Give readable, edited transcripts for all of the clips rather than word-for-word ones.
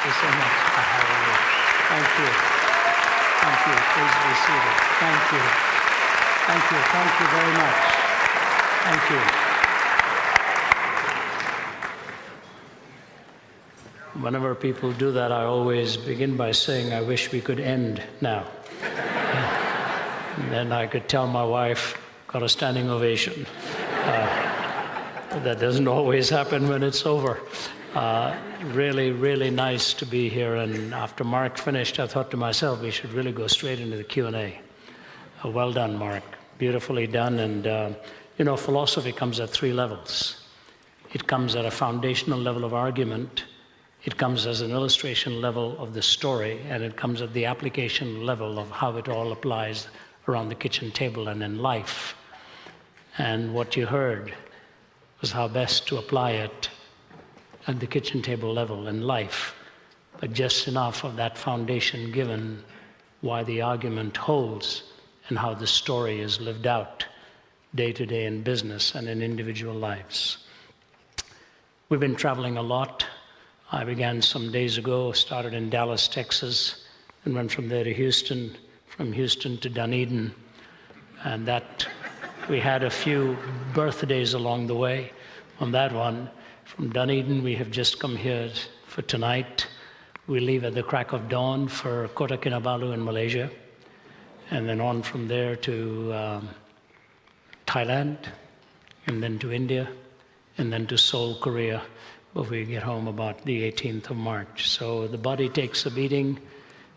you so much. Thank you. Thank you. Please be seated. Thank you. Thank you. Thank you very much. Thank you. Whenever people do that, I always begin by saying, I wish we could end now. And then I could tell my wife, got a standing ovation. That doesn't always happen when it's over. Really, really nice to be here. And after Mark finished, I thought to myself, we should really go straight into the Q&A. Well done, Mark. Beautifully done. And, philosophy comes at three levels. It comes at a foundational level of argument. It comes as an illustration level of the story. And it comes at the application level of how it all applies around the kitchen table and in life. And what you heard was how best to apply it at the kitchen table level in life, but just enough of that foundation given why the argument holds and how the story is lived out day to day in business and in individual lives. We've been traveling a lot. I began some days ago, started in Dallas, Texas, and went from there to Houston, from Houston to Dunedin, and that we had a few birthdays along the way on that one. From Dunedin, we have just come here for tonight. We leave at the crack of dawn for Kota Kinabalu in Malaysia, and then on from there to Thailand, and then to India, and then to Seoul, Korea, where we get home about the 18th of March. So the body takes a beating,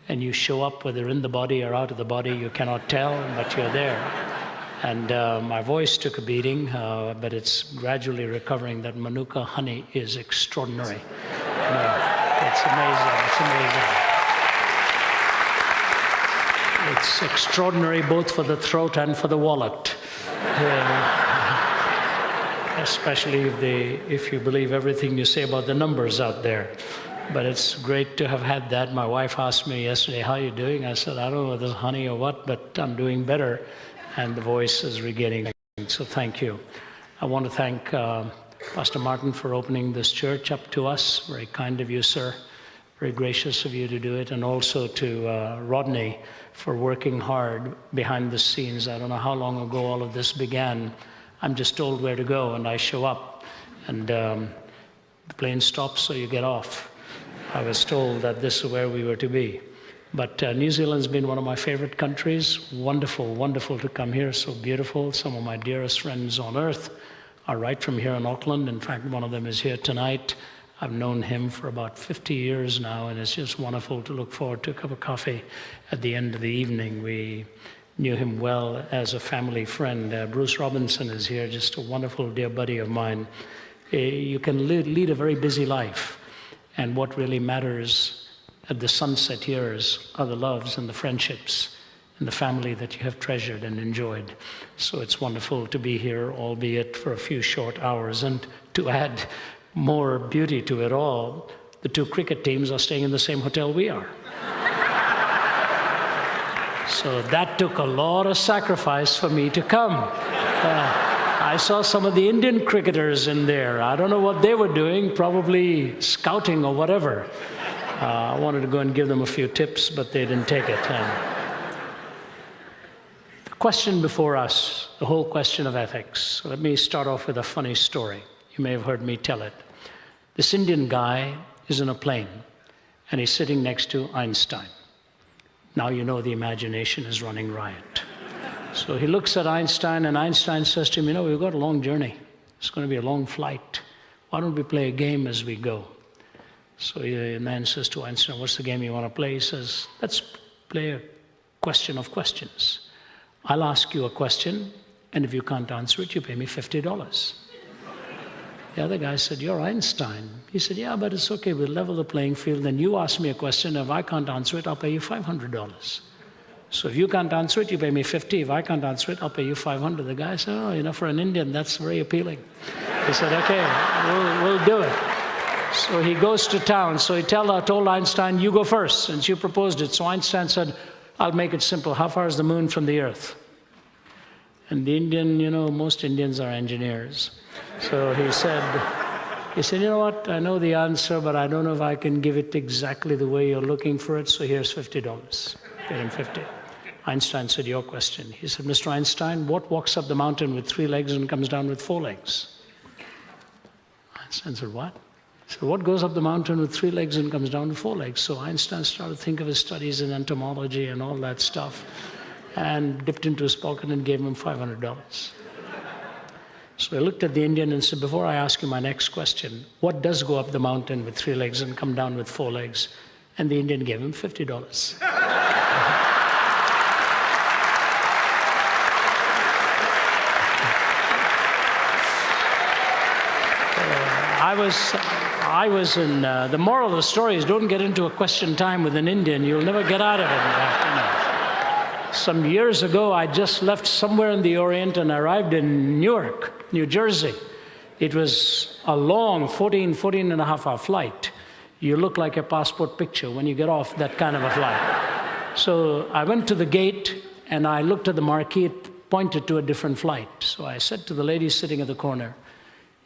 and you show up, whether in the body or out of the body, you cannot tell, but you're there. And my voice took a beating, but it's gradually recovering. That Manuka honey is extraordinary. It's amazing. It's amazing. It's extraordinary both for the throat and for the wallet. Especially if you believe everything you say about the numbers out there. But it's great to have had that. My wife asked me yesterday, how are you doing? I said, I don't know whether it's honey or what, but I'm doing better. And the voice is regaining. So thank you. I want to thank Pastor Martin for opening this church up to us. Very kind of you, sir. Very gracious of you to do it. And also to Rodney for working hard behind the scenes. I don't know how long ago all of this began. I'm just told where to go, and I show up. And the plane stops, so you get off. I was told that this is where we were to be. But New Zealand's been one of my favorite countries. Wonderful, wonderful to come here. So beautiful. Some of my dearest friends on earth are right from here in Auckland. In fact, one of them is here tonight. I've known him for about 50 years now, and it's just wonderful to look forward to a cup of coffee at the end of the evening. We knew him well as a family friend. Bruce Robinson is here, just a wonderful dear buddy of mine. You can lead a very busy life, and what really matters at the sunset years are the loves and the friendships and the family that you have treasured and enjoyed. So it's wonderful to be here, albeit for a few short hours. And to add more beauty to it all, the two cricket teams are staying in the same hotel we are. So that took a lot of sacrifice for me to come. I saw some of the Indian cricketers in there. I don't know what they were doing, probably scouting or whatever. I wanted to go and give them a few tips, but they didn't take it. The question before us, the whole question of ethics. Let me start off with a funny story. You may have heard me tell it. This Indian guy is in a plane, and he's sitting next to Einstein. Now you know the imagination is running riot. So he looks at Einstein, and Einstein says to him, we've got a long journey. It's going to be a long flight. Why don't we play a game as we go? So the man says to Einstein, what's the game you want to play? He says, let's play a question of questions. I'll ask you a question, and if you can't answer it, you pay me $50. The other guy said, you're Einstein. He said, yeah, but it's okay. We'll level the playing field. Then you ask me a question. If I can't answer it, I'll pay you $500. So if you can't answer it, you pay me $50. If I can't answer it, I'll pay you $500. The guy said, for an Indian, that's very appealing. He said, okay, we'll do it. So he goes to town. So he told Einstein, you go first, since you proposed it. So Einstein said, I'll make it simple. How far is the moon from the earth? And the Indian, most Indians are engineers. So he He said, you know what, I know the answer, but I don't know if I can give it exactly the way you're looking for it, so here's $50. Paid him 50. Einstein said, your question. He said, Mr. Einstein, what walks up the mountain with 3 legs and comes down with 4 legs? Einstein said, what? He said, what goes up the mountain with 3 legs and comes down with 4 legs? So Einstein started to think of his studies in entomology and all that stuff, and dipped into his pocket and gave him $500. So I looked at the Indian and said, before I ask you my next question, what does go up the mountain with 3 legs and come down with 4 legs? And the Indian gave him $50. I was in, the moral of the story is don't get into a question time with an Indian. You'll never get out of it. Some years ago, I just left somewhere in the Orient and arrived in Newark, New Jersey. It was a long 14 and a half hour flight. You look like a passport picture when you get off that kind of a flight. So I went to the gate and I looked at the marquee. It pointed to a different flight. So I said to the lady sitting at the corner,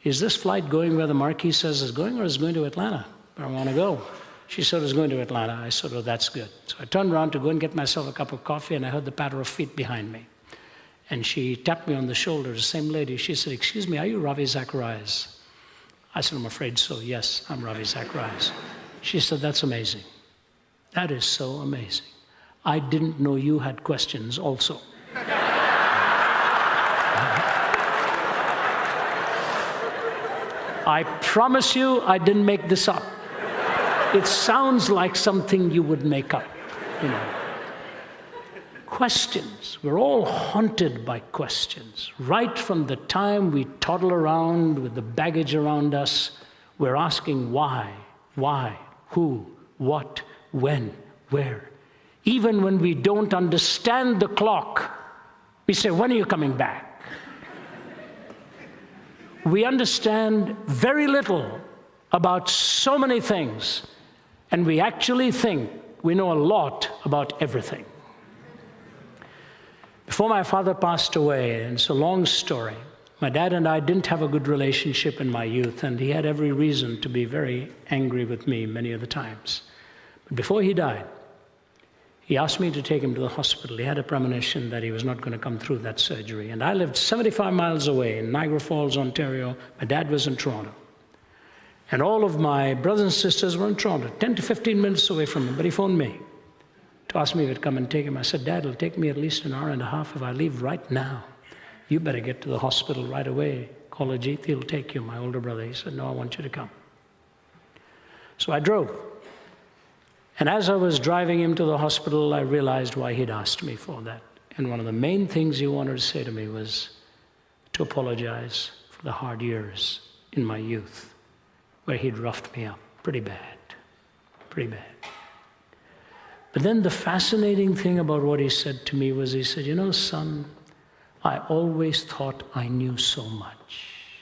is this flight going where the marquee says it's going, or is it going to Atlanta, where I want to go? She said it's going to Atlanta. I said, oh, that's good. So I turned around to go and get myself a cup of coffee, and I heard the patter of feet behind me. And she tapped me on the shoulder, the same lady. She said, excuse me, are you Ravi Zacharias? I said, I'm afraid so. Yes, I'm Ravi Zacharias. She said, that's amazing. That is so amazing. I didn't know you had questions also. I promise you, I didn't make this up. It sounds like something you would make up, you know. Questions. We're all haunted by questions. Right from the time we toddle around with the baggage around us, we're asking why, who, what, when, where. Even when we don't understand the clock, we say, when are you coming back? We understand very little about so many things, and we actually think we know a lot about everything. Before my father passed away, and it's a long story, my dad and I didn't have a good relationship in my youth, and he had every reason to be very angry with me many of the times. But before he died, he asked me to take him to the hospital. He had a premonition that he was not going to come through that surgery. And I lived 75 miles away in Niagara Falls, Ontario. My dad was in Toronto. And all of my brothers and sisters were in Toronto, 10 to 15 minutes away from him. But he phoned me to ask me if I'd come and take him. I said, Dad, it'll take me at least an hour and a half if I leave right now. You better get to the hospital right away. Call Ajit, he'll take you, my older brother. He said, no, I want you to come. So I drove. And as I was driving him to the hospital, I realized why he'd asked me for that. And one of the main things he wanted to say to me was to apologize for the hard years in my youth, where he'd roughed me up pretty bad. But then the fascinating thing about what he said to me was, he said, you know, son, I always thought I knew so much.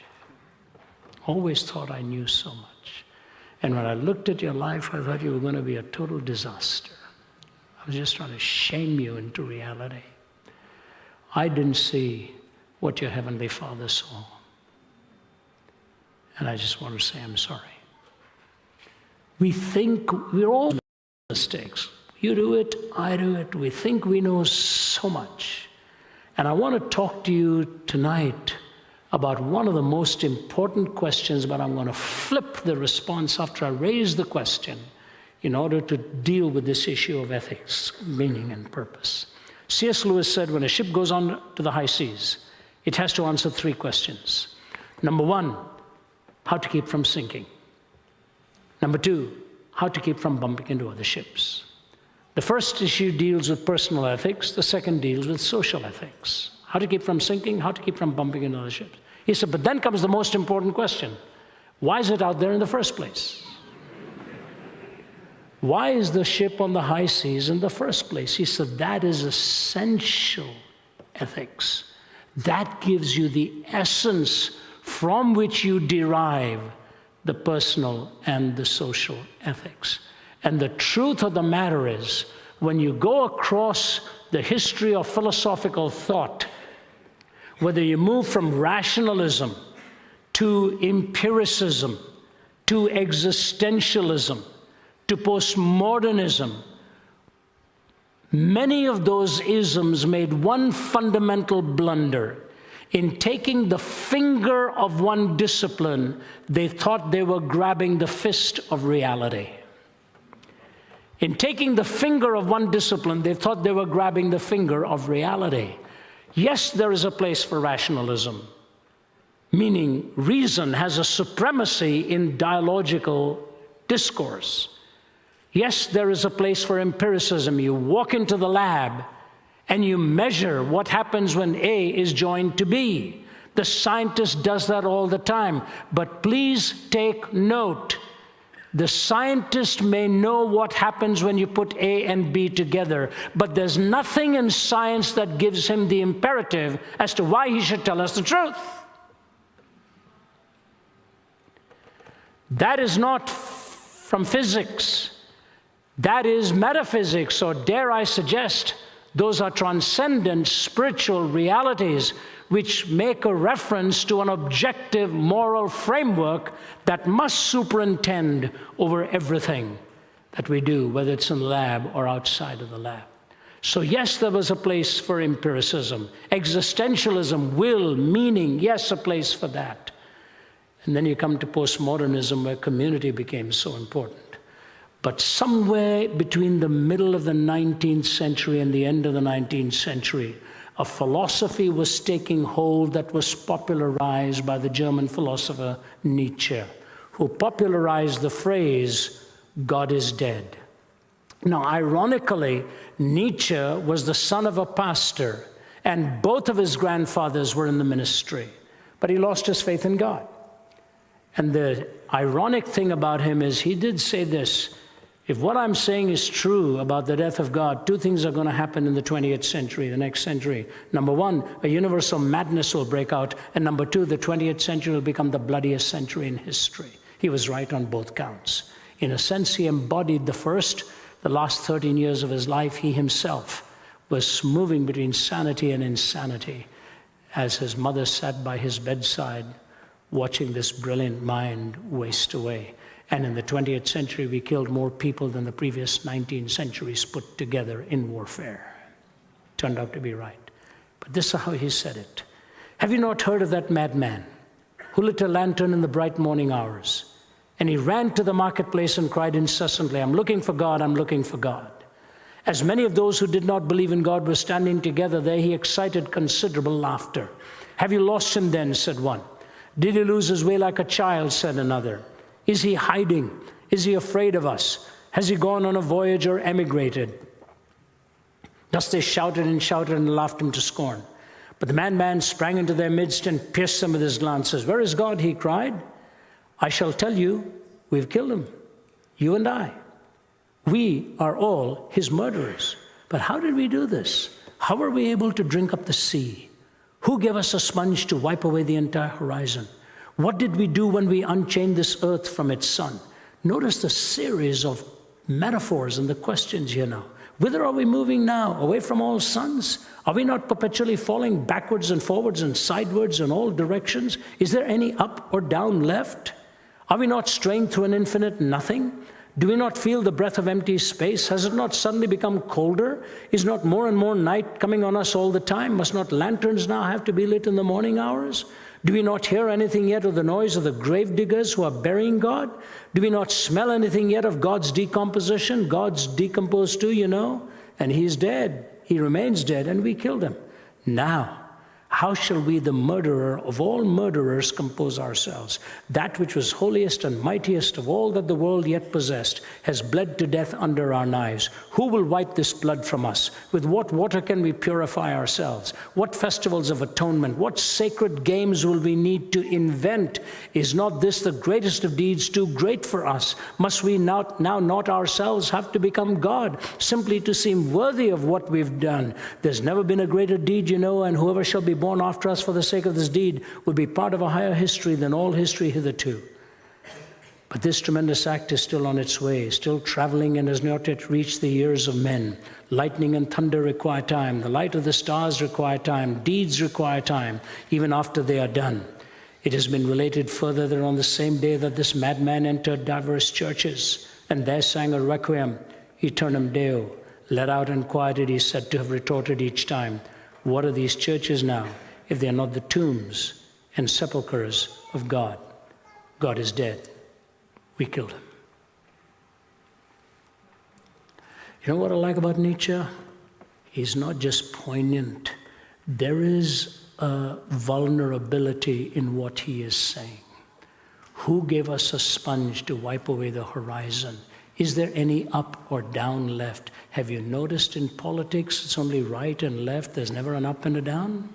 Always thought I knew so much. And when I looked at your life, I thought you were going to be a total disaster. I was just trying to shame you into reality. I didn't see what your Heavenly Father saw. And I just want to say I'm sorry. We think we're all mistakes. You do it, I do it. We think we know so much. And I want to talk to you tonight about one of the most important questions, but I'm going to flip the response after I raise the question in order to deal with this issue of ethics, meaning and purpose. C.S. Lewis said when a ship goes on to the high seas, it has to answer 3 questions. Number 1, how to keep from sinking. Number 2, how to keep from bumping into other ships. The first issue deals with personal ethics. The second deals with social ethics. How to keep from sinking, how to keep from bumping into other ships. He said, but then comes the most important question. Why is it out there in the first place? Why is the ship on the high seas in the first place? He said, that is essential ethics. That gives you the essence from which you derive the personal and the social ethics. And the truth of the matter is, when you go across the history of philosophical thought, whether you move from rationalism to empiricism to existentialism, to postmodernism, many of those isms made one fundamental blunder. In taking the finger of one discipline, they thought they were grabbing the fist of reality. In taking the finger of one discipline, they thought they were grabbing the finger of reality. Yes, there is a place for rationalism, meaning reason has a supremacy in dialogical discourse. Yes, there is a place for empiricism. You walk into the lab and you measure what happens when A is joined to B. The scientist does that all the time. But please take note. The scientist may know what happens when you put A and B together, but there's nothing in science that gives him the imperative as to why he should tell us the truth. That is not from physics. That is metaphysics, or dare I suggest, those are transcendent spiritual realities which make a reference to an objective moral framework that must superintend over everything that we do, whether it's in the lab or outside of the lab. So yes, there was a place for empiricism. Existentialism, will, meaning, yes, a place for that. And then you come to postmodernism, where community became so important. But somewhere between the middle of the 19th century and the end of the 19th century, a philosophy was taking hold that was popularized by the German philosopher Nietzsche, who popularized the phrase, God is dead. Now, ironically, Nietzsche was the son of a pastor, and both of his grandfathers were in the ministry, but he lost his faith in God. And the ironic thing about him is he did say this: if what I'm saying is true about the death of God, two things are going to happen in the 20th century, the next century. Number one, a universal madness will break out. And number two, the 20th century will become the bloodiest century in history. He was right on both counts. In a sense, he embodied the first. The last 13 years of his life, he himself was moving between sanity and insanity as his mother sat by his bedside watching this brilliant mind waste away. And in the 20th century, we killed more people than the previous 19 centuries put together in warfare. Turned out to be right. But this is how he said it. Have you not heard of that madman who lit a lantern in the bright morning hours? And he ran to the marketplace and cried incessantly, I'm looking for God, I'm looking for God. As many of those who did not believe in God were standing together there, he excited considerable laughter. Have you lost him then, said one. Did he lose his way like a child, said another. Is he hiding? Is he afraid of us? Has he gone on a voyage or emigrated? Thus they shouted and laughed him to scorn. But the madman sprang into their midst and pierced them with his glances. Where is God? He cried. I shall tell you, we've killed him, you and I. We are all his murderers. But how did we do this? How were we able to drink up the sea? Who gave us a sponge to wipe away the entire horizon? What did we do when we unchained this earth from its sun? Notice the series of metaphors and the questions here now. Whither are we moving now? Away from all suns? Are we not perpetually falling backwards and forwards and sidewards in all directions? Is there any up or down left? Are we not straying through an infinite nothing? Do we not feel the breath of empty space? Has it not suddenly become colder? Is not more and more night coming on us all the time? Must not lanterns now have to be lit in the morning hours? Do we not hear anything yet of the noise of the grave diggers who are burying God? Do we not smell anything yet of God's decomposition? God's decomposed too, you know, and he's dead. He remains dead, and we killed him. Now, how shall we, the murderer of all murderers, compose ourselves? That which was holiest and mightiest of all that the world yet possessed has bled to death under our knives. Who will wipe this blood from us? With what water can we purify ourselves? What festivals of atonement? What sacred games will we need to invent? Is not this the greatest of deeds, too great for us? Must we now not ourselves have to become God, simply to seem worthy of what we've done? There's never been a greater deed, you know, and whoever shall be born after us for the sake of this deed will be part of a higher history than all history hitherto. But this tremendous act is still on its way, still traveling, and has not yet reached the ears of men. Lightning and thunder require time. The light of the stars require time. Deeds require time, even after they are done. It has been related further that on the same day that this madman entered diverse churches and there sang a requiem, Aeternam Deo, let out and quieted, he said to have retorted each time, what are these churches now if they are not the tombs and sepulchres of God? God is dead. We killed him. You know what I like about Nietzsche? He's not just poignant. There is a vulnerability in what he is saying. Who gave us a sponge to wipe away the horizon? Is there any up or down left? Have you noticed in politics it's only right and left? There's never an up and a down?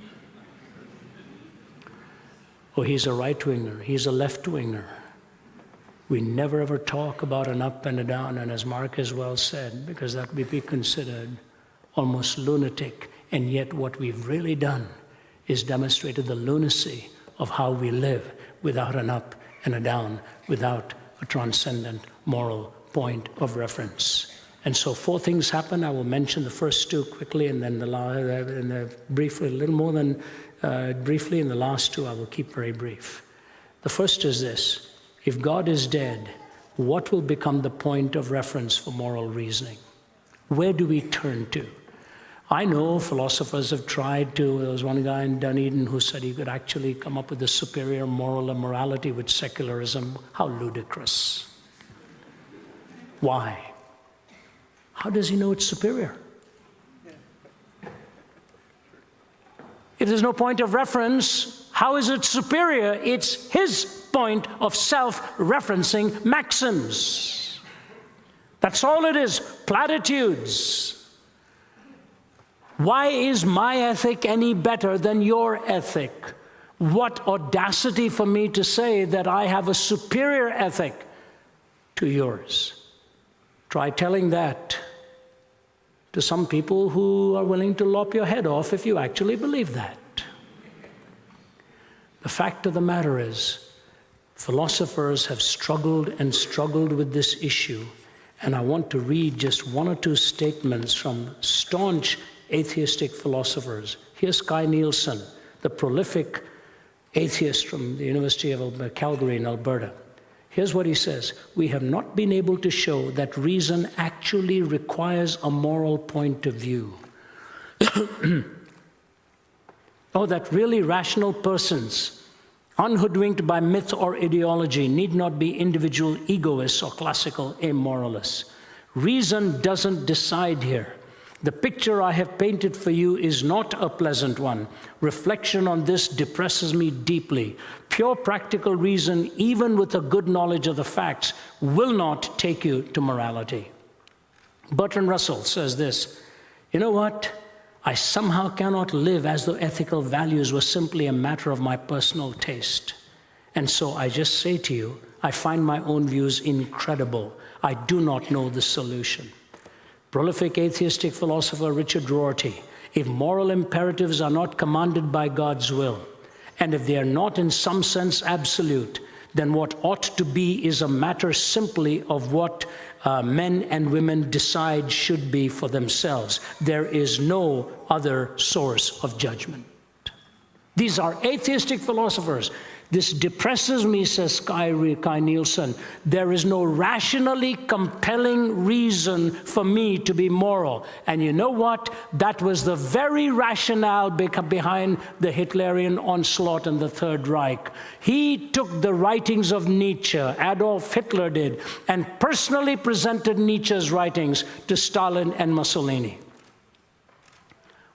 Oh, he's a right-winger. He's a left-winger. We never ever talk about an up and a down, and as Mark has well said, because that would be considered almost lunatic, and yet what we've really done is demonstrated the lunacy of how we live without an up and a down, without a transcendent moral point of reference. And so 4 things happen. I will mention the first 2 quickly, and then briefly, a little more than briefly, and the last 2 I will keep very brief. The first is this. If God is dead, what will become the point of reference for moral reasoning? Where do we turn to? I know philosophers have tried to. There was one guy in Dunedin who said he could actually come up with a superior moral immorality with secularism. How ludicrous. Why? How does he know it's superior? If there's no point of reference, how is it superior? It's his point of self-referencing maxims. That's all it is, platitudes. Why is my ethic any better than your ethic? What audacity for me to say that I have a superior ethic to yours. Try telling that to some people who are willing to lop your head off if you actually believe that. The fact of the matter is, philosophers have struggled and struggled with this issue, and I want to read just 1 or 2 statements from staunch atheistic philosophers. Here's Kai Nielsen, the prolific atheist from the University of Calgary in Alberta. Here's what he says. We have not been able to show that reason actually requires a moral point of view. Oh, that really rational persons, unhoodwinked by myth or ideology, need not be individual egoists or classical amoralists. Reason doesn't decide here. The picture I have painted for you is not a pleasant one. Reflection on this depresses me deeply. Pure practical reason, even with a good knowledge of the facts, will not take you to morality. Bertrand Russell says this, you know what? I somehow cannot live as though ethical values were simply a matter of my personal taste. And so I just say to you, I find my own views incredible. I do not know the solution. Prolific atheistic philosopher Richard Rorty, if moral imperatives are not commanded by God's will, and if they are not in some sense absolute, then what ought to be is a matter simply of what men and women decide should be for themselves. There is no other source of judgment. These are atheistic philosophers. This depresses me, says Kai Nielsen. There is no rationally compelling reason for me to be moral. And you know what? That was the very rationale behind the Hitlerian onslaught in the Third Reich. He took the writings of Nietzsche, Adolf Hitler did, and personally presented Nietzsche's writings to Stalin and Mussolini.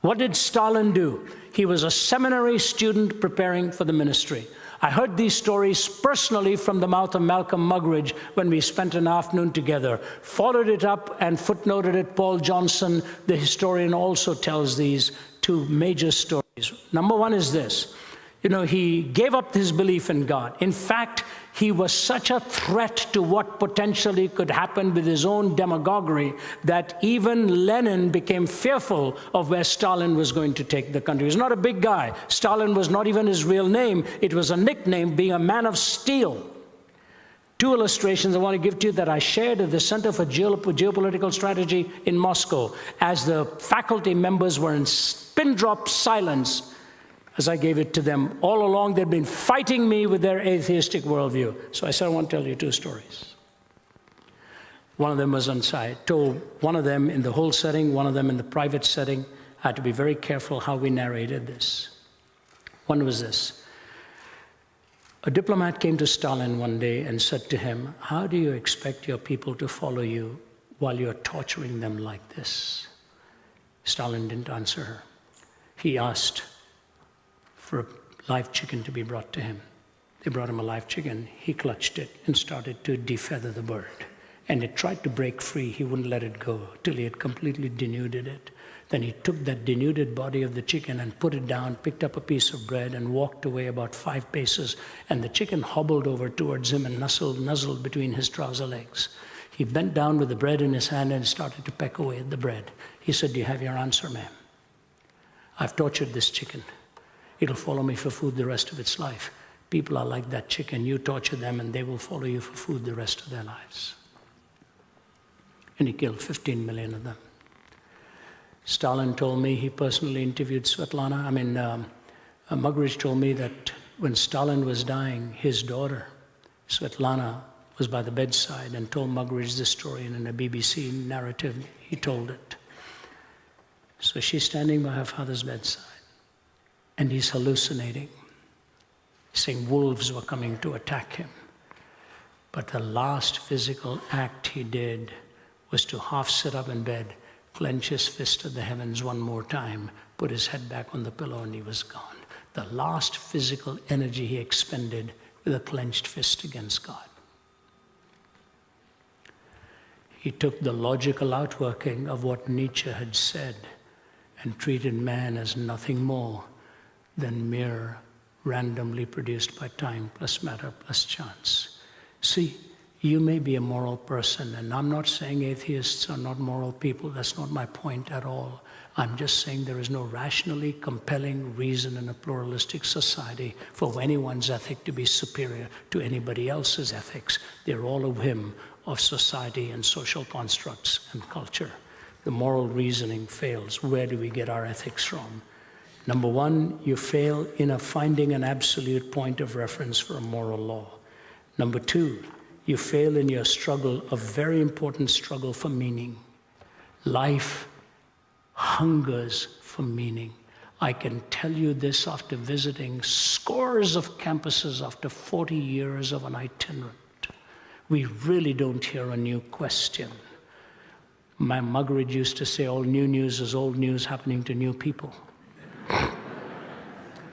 What did Stalin do? He was a seminary student preparing for the ministry. I heard these stories personally from the mouth of Malcolm Muggeridge when we spent an afternoon together. Followed it up and footnoted it. Paul Johnson, the historian, also tells these 2 major stories. Number 1 is this. You know, he gave up his belief in God. In fact, he was such a threat to what potentially could happen with his own demagoguery that even Lenin became fearful of where Stalin was going to take the country. He was not a big guy. Stalin was not even his real name. It was a nickname, being a man of steel. 2 illustrations I want to give to you that I shared at the Center for Geopolitical Strategy in Moscow as the faculty members were in pin drop silence as I gave it to them. All along, they'd been fighting me with their atheistic worldview. So I said, I want to tell you 2 stories. One of them was on site. Told one of them in the whole setting, one of them in the private setting. I had to be very careful how we narrated this. One was this. A diplomat came to Stalin one day and said to him, how do you expect your people to follow you while you're torturing them like this? Stalin didn't answer her. He asked for a live chicken to be brought to him. They brought him a live chicken. He clutched it and started to defeather the bird. And it tried to break free. He wouldn't let it go till he had completely denuded it. Then he took that denuded body of the chicken and put it down, picked up a piece of bread and walked away about 5 paces. And the chicken hobbled over towards him and nuzzled between his trouser legs. He bent down with the bread in his hand and started to peck away at the bread. He said, do you have your answer, ma'am? I've tortured this chicken. It'll follow me for food the rest of its life. People are like that chicken. You torture them and they will follow you for food the rest of their lives. And he killed 15 million of them. Stalin told me he personally interviewed Svetlana. Muggeridge told me that when Stalin was dying, his daughter, Svetlana, was by the bedside and told Muggeridge this story, and in a BBC narrative, he told it. So she's standing by her father's bedside, and he's hallucinating, saying wolves were coming to attack him. But the last physical act he did was to half sit up in bed, clench his fist at the heavens one more time, put his head back on the pillow, and he was gone. The last physical energy he expended with a clenched fist against God. He took the logical outworking of what Nietzsche had said and treated man as nothing more than mere randomly produced by time plus matter plus chance. See, you may be a moral person, and I'm not saying atheists are not moral people. That's not my point at all. I'm just saying there is no rationally compelling reason in a pluralistic society for anyone's ethic to be superior to anybody else's ethics. They're all a whim of society and social constructs and culture. The moral reasoning fails. Where do we get our ethics from? Number one, you fail in finding an absolute point of reference for a moral law. Number two, you fail in your struggle, a very important struggle for meaning. Life hungers for meaning. I can tell you this after visiting scores of campuses after 40 years of an itinerant. We really don't hear a new question. My Muggeridge used to say, all new news is old news happening to new people.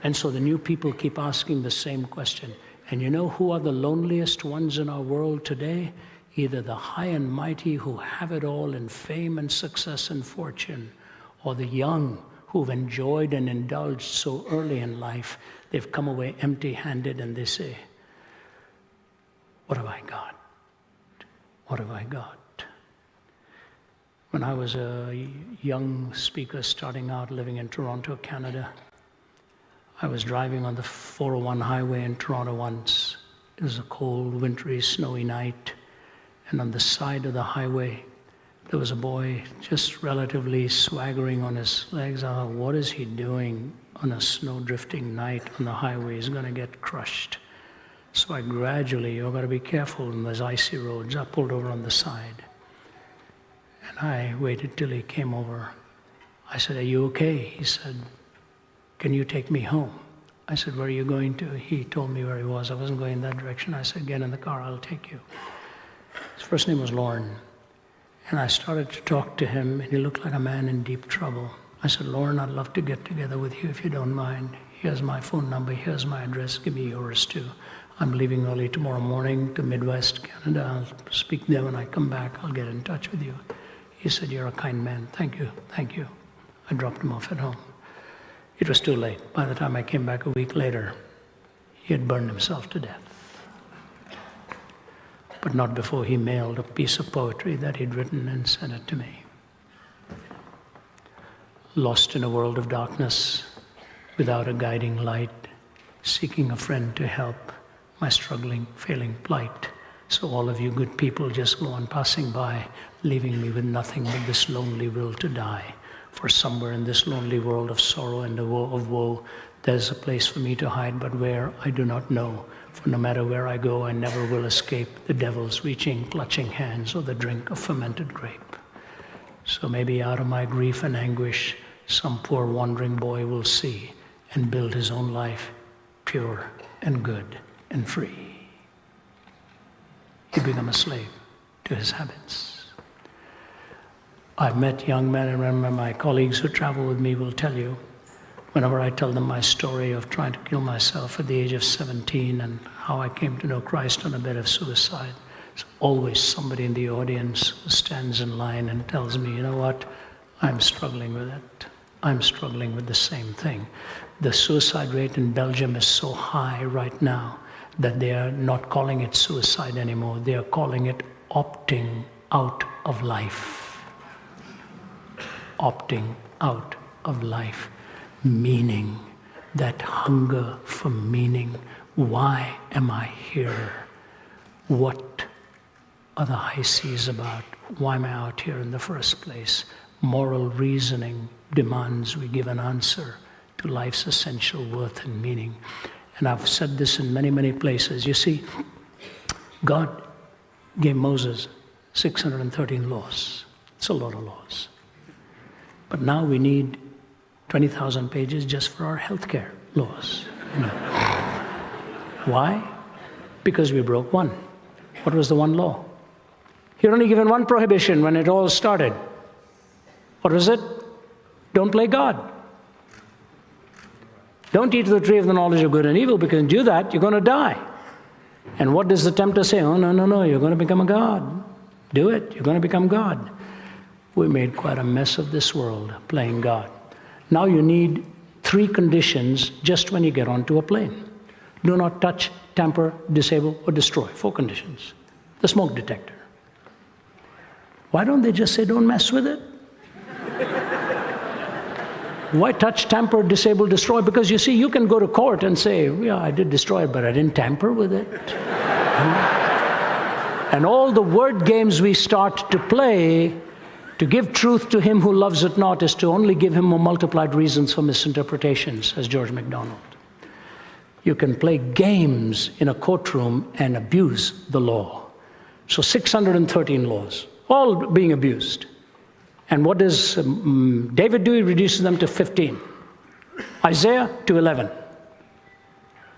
And so the new people keep asking the same question. And you know who are the loneliest ones in our world today? Either the high and mighty who have it all in fame and success and fortune, or the young who've enjoyed and indulged so early in life, they've come away empty-handed and they say, what have I got? What have I got? When I was a young speaker starting out living in Toronto, Canada, I was driving on the 401 highway in Toronto once. It was a cold, wintry, snowy night. And on the side of the highway, there was a boy just relatively swaggering on his legs. I thought, what is he doing on a snow-drifting night on the highway? He's going to get crushed. So I gradually, you've got to be careful in those icy roads. I pulled over on the side. And I waited till he came over. I said, are you okay? He said, can you take me home? I said, where are you going to? He told me where he was. I wasn't going in that direction. I said, get in the car, I'll take you. His first name was Lorne. And I started to talk to him, and he looked like a man in deep trouble. I said, Lorne, I'd love to get together with you if you don't mind. Here's my phone number, here's my address, give me yours too. I'm leaving early tomorrow morning to Midwest Canada. I'll speak there when I come back. I'll get in touch with you. He said, you're a kind man. Thank you, thank you. I dropped him off at home. It was too late. By the time I came back a week later, he had burned himself to death. But not before he mailed a piece of poetry that he'd written and sent it to me. Lost in a world of darkness, without a guiding light, seeking a friend to help my struggling, failing plight. So all of you good people just go on passing by, leaving me with nothing but this lonely will to die. For somewhere in this lonely world of sorrow and of woe, There's a place for me to hide, but where I do not know. For no matter where I go, I never will escape the devil's reaching, clutching hands or the drink of fermented grape. So maybe out of my grief and anguish, some poor wandering boy will see and build his own life pure and good and free. He become a slave to his habits. I've met young men, and remember my colleagues who travel with me will tell you, whenever I tell them my story of trying to kill myself at the age of 17 and how I came to know Christ on a bed of suicide, there's always somebody in the audience who stands in line and tells me, you know what, I'm struggling with it. I'm struggling with the same thing. The suicide rate in Belgium is so high right now that they are not calling it suicide anymore. They are calling it opting out of life. Opting out of life. Meaning, that hunger for meaning. Why am I here? What are the high seas about? Why am I out here in the first place? Moral reasoning demands we give an answer to life's essential worth and meaning. And I've said this in many, many places. You see, God gave Moses 613 laws. It's a lot of laws. But now we need 20,000 pages just for our healthcare laws. You know. Why? Because we broke one. What was the one law? You're only given one prohibition when it all started. What was it? Don't play God. Don't eat of the tree of the knowledge of good and evil, because if you do that, you're going to die. And what does the tempter say? Oh, no, you're going to become a god. Do it. You're going to become God. We made quite a mess of this world playing God. Now you need 3 conditions just when you get onto a plane. Do not touch, tamper, disable, or destroy. 4 conditions. The smoke detector. Why don't they just say, don't mess with it? Why touch, tamper, disable, destroy? Because you see, you can go to court and say, yeah, I did destroy it, but I didn't tamper with it. And all the word games we start to play to give truth to him who loves it not is to only give him more multiplied reasons for misinterpretations, as George MacDonald. You can play games in a courtroom and abuse the law. So 613 laws, all being abused. And what does David do? He reduces them to 15. Isaiah to 11.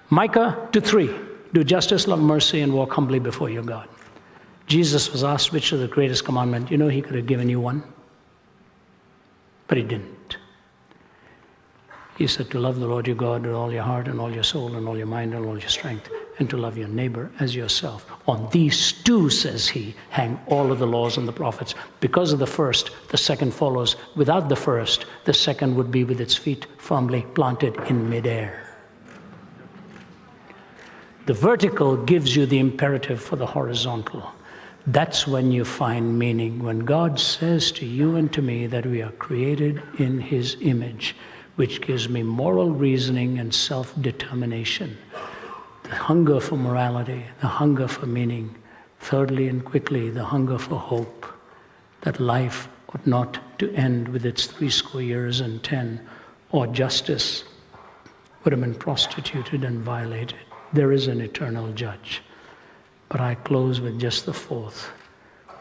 Micah to 3. Do justice, love mercy, and walk humbly before your God. Jesus was asked which is the greatest commandment. You know, he could have given you one, but he didn't. He said to love the Lord your God with all your heart and all your soul and all your mind and all your strength, and to love your neighbor as yourself. On these 2, says he, hang all of the laws and the prophets. Because of the first, the second follows. Without the first, the second would be with its feet firmly planted in midair. The vertical gives you the imperative for the horizontal. That's when you find meaning. When God says to you and to me that we are created in his image, which gives me moral reasoning and self-determination. The hunger for morality, the hunger for meaning. Thirdly and quickly, the hunger for hope. That life ought not to end with its 70 years and 10, or justice would have been prostituted and violated. There is an eternal judge. But I close with just the 4th.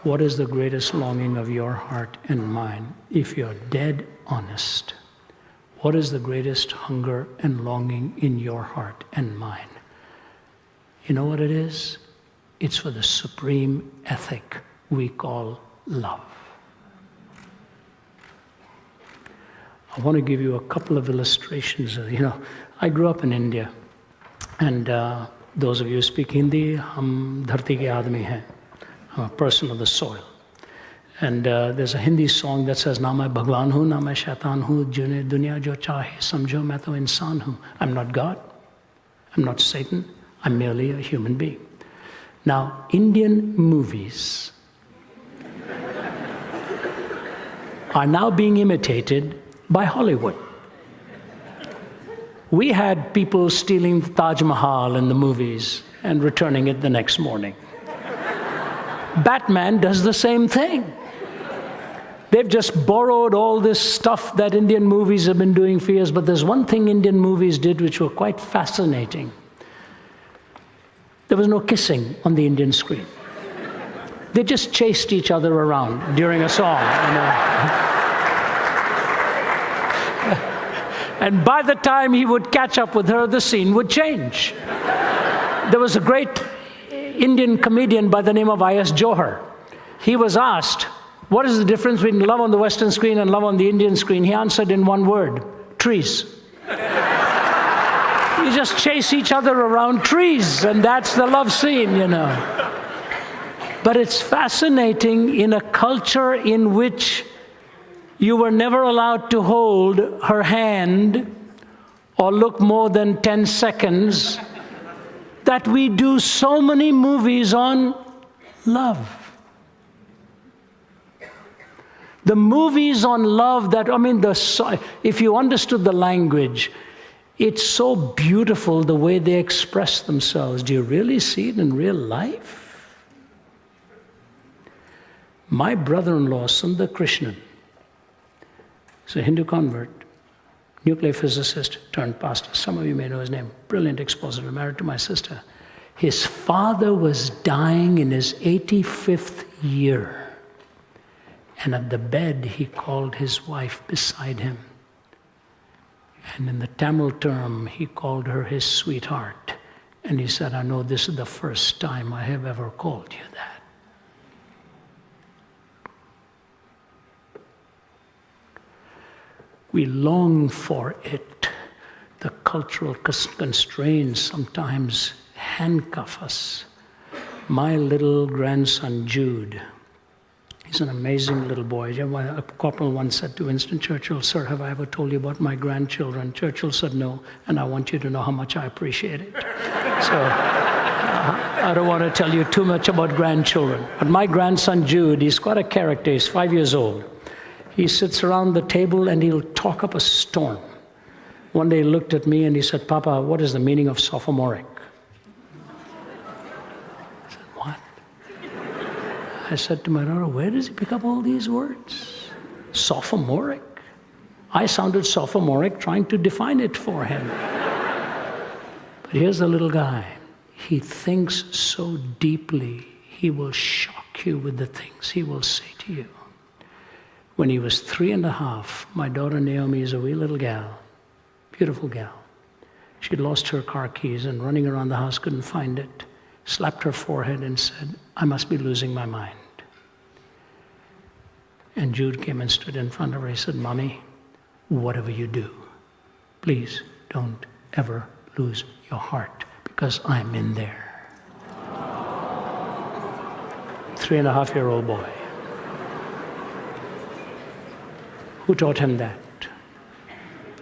What is the greatest longing of your heart and mine? If you're dead honest, what is the greatest hunger and longing in your heart and mine? You know what it is? It's for the supreme ethic we call love. I want to give you a couple of illustrations. You know, I grew up in India, and those of you who speak Hindi, hum dharti ke aadmi hain. I'm a person of the soil. And there's a Hindi song that says, na main bhagwan hu, na main shaitan hu, june duniya jo chahe, samjho main to insan hu. I'm not God. I'm not Satan. I'm merely a human being. Now, Indian movies are now being imitated by Hollywood. We had people stealing the Taj Mahal in the movies and returning it the next morning. Batman does the same thing. They've just borrowed all this stuff that Indian movies have been doing for years, but there's one thing Indian movies did which were quite fascinating. There was no kissing on the Indian screen. They just chased each other around during a song. And by the time he would catch up with her, the scene would change. There was a great Indian comedian by the name of I.S. Johar. He was asked, what is the difference between love on the Western screen and love on the Indian screen? He answered in one word, trees. You just chase each other around trees, and that's the love scene, But it's fascinating in a culture in which you were never allowed to hold her hand or look more than 10 seconds, that we do so many movies on love. The movies on love if you understood the language, it's so beautiful the way they express themselves. Do you really see it in real life? My brother-in-law, Sundar Krishnan, is a Hindu convert, nuclear physicist turned pastor. Some of you may know his name. Brilliant expositor, married to my sister. His father was dying in his 85th year. And at the bed, he called his wife beside him. And in the Tamil term, he called her his sweetheart. And he said, I know this is the first time I have ever called you that. We long for it. The cultural constraints sometimes handcuff us. My little grandson, Jude, he's an amazing little boy. A corporal once said to Winston Churchill, sir, have I ever told you about my grandchildren? Churchill said, no, and I want you to know how much I appreciate it. So I don't want to tell you too much about grandchildren. But my grandson, Jude, he's quite a character. He's 5 years old. He sits around the table and he'll talk up a storm. One day he looked at me and he said, Papa, what is the meaning of sophomoric? I said, what? I said to my daughter, where does he pick up all these words? Sophomoric? I sounded sophomoric trying to define it for him. But here's the little guy. He thinks so deeply, he will shock you with the things he will say to you. When he was 3.5, my daughter Naomi is a wee little gal, beautiful gal. She'd lost her car keys and running around the house couldn't find it. Slapped her forehead and said, I must be losing my mind. And Jude came and stood in front of her. He said, Mommy, whatever you do, please don't ever lose your heart because I'm in there. 3.5-year-old boy. Who taught him that?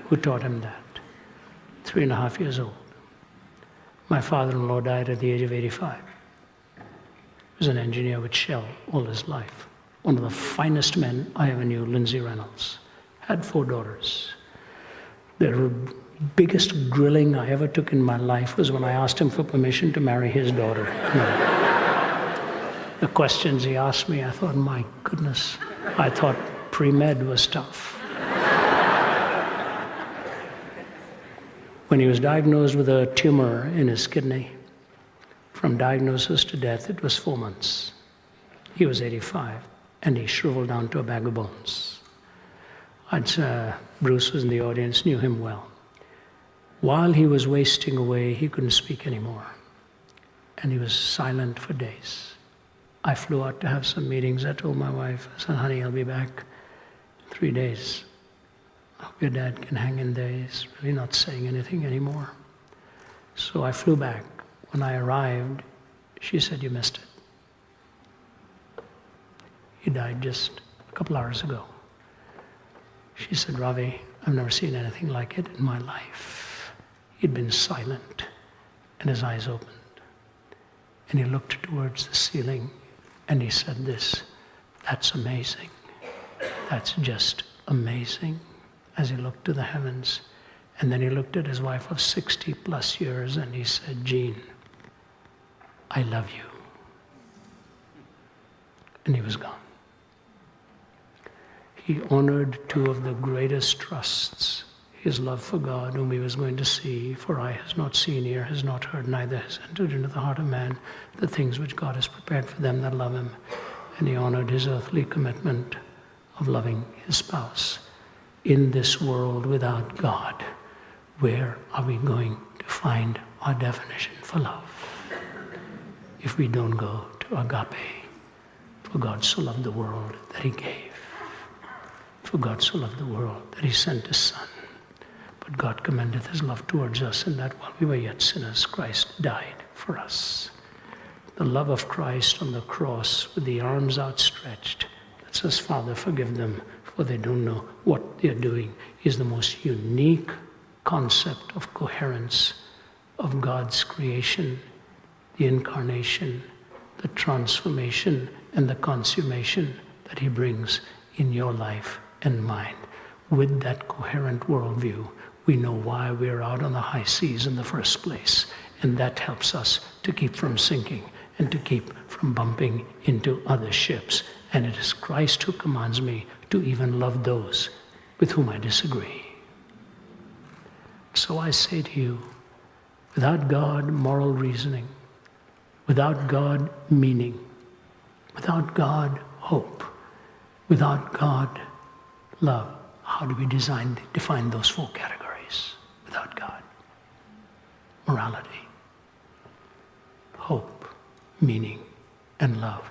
Who taught him that? 3.5 years old. My father-in-law died at the age of 85. He was an engineer with Shell all his life. One of the finest men I ever knew, Lindsay Reynolds. Had 4 daughters. The biggest grilling I ever took in my life was when I asked him for permission to marry his daughter. The questions he asked me, I thought, my goodness, I thought pre-med was tough. When he was diagnosed with a tumor in his kidney, from diagnosis to death, it was 4 months. He was 85, and he shriveled down to a bag of bones. Bruce was in the audience, knew him well. While he was wasting away, he couldn't speak anymore. And he was silent for days. I flew out to have some meetings. I told my wife, I said, honey, I'll be back in 3 days. I hope your dad can hang in there. He's really not saying anything anymore. So I flew back. When I arrived, she said, you missed it. He died just a couple hours ago. She said, Ravi, I've never seen anything like it in my life. He'd been silent, and his eyes opened. And he looked towards the ceiling, and he said this, that's amazing. That's just amazing. As he looked to the heavens. And then he looked at his wife of 60 plus years and he said, Jean, I love you. And he was gone. He honored two of the greatest trusts, his love for God, whom he was going to see. For eye has not seen, ear has not heard, neither has entered into the heart of man the things which God has prepared for them that love him. And he honored his earthly commitment of loving his spouse. In this world without God, where are we going to find our definition for love if we don't go to agape? For God so loved the world that he gave. For God so loved the world that he sent his Son. But God commendeth his love towards us, in that while we were yet sinners, Christ died for us. The love of Christ on the cross, with the arms outstretched, that says, Father, forgive them, for they don't know what they're doing, is the most unique concept of coherence of God's creation, the incarnation, the transformation, and the consummation that he brings in your life and mine. With that coherent worldview, we know why we're out on the high seas in the first place, and that helps us to keep from sinking and to keep from bumping into other ships. And it is Christ who commands me to even love those with whom I disagree. So I say to you, without God, moral reasoning, without God, meaning, without God, hope, without God, love, how do we define those four categories? Without God. Morality, hope, meaning, and love.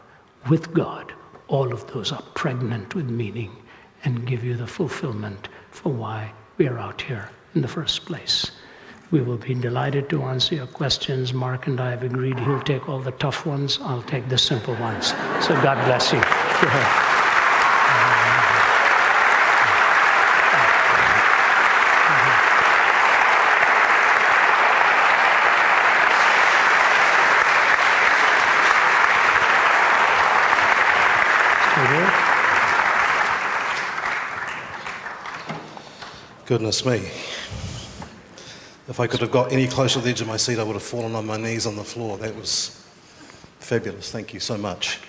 With God, all of those are pregnant with meaning and give you the fulfillment for why we are out here in the first place. We will be delighted to answer your questions. Mark and I have agreed he'll take all the tough ones, I'll take the simple ones. So God bless you. Go ahead. Goodness me. If I could have got any closer to the edge of my seat, I would have fallen on my knees on the floor. That was fabulous. Thank you so much.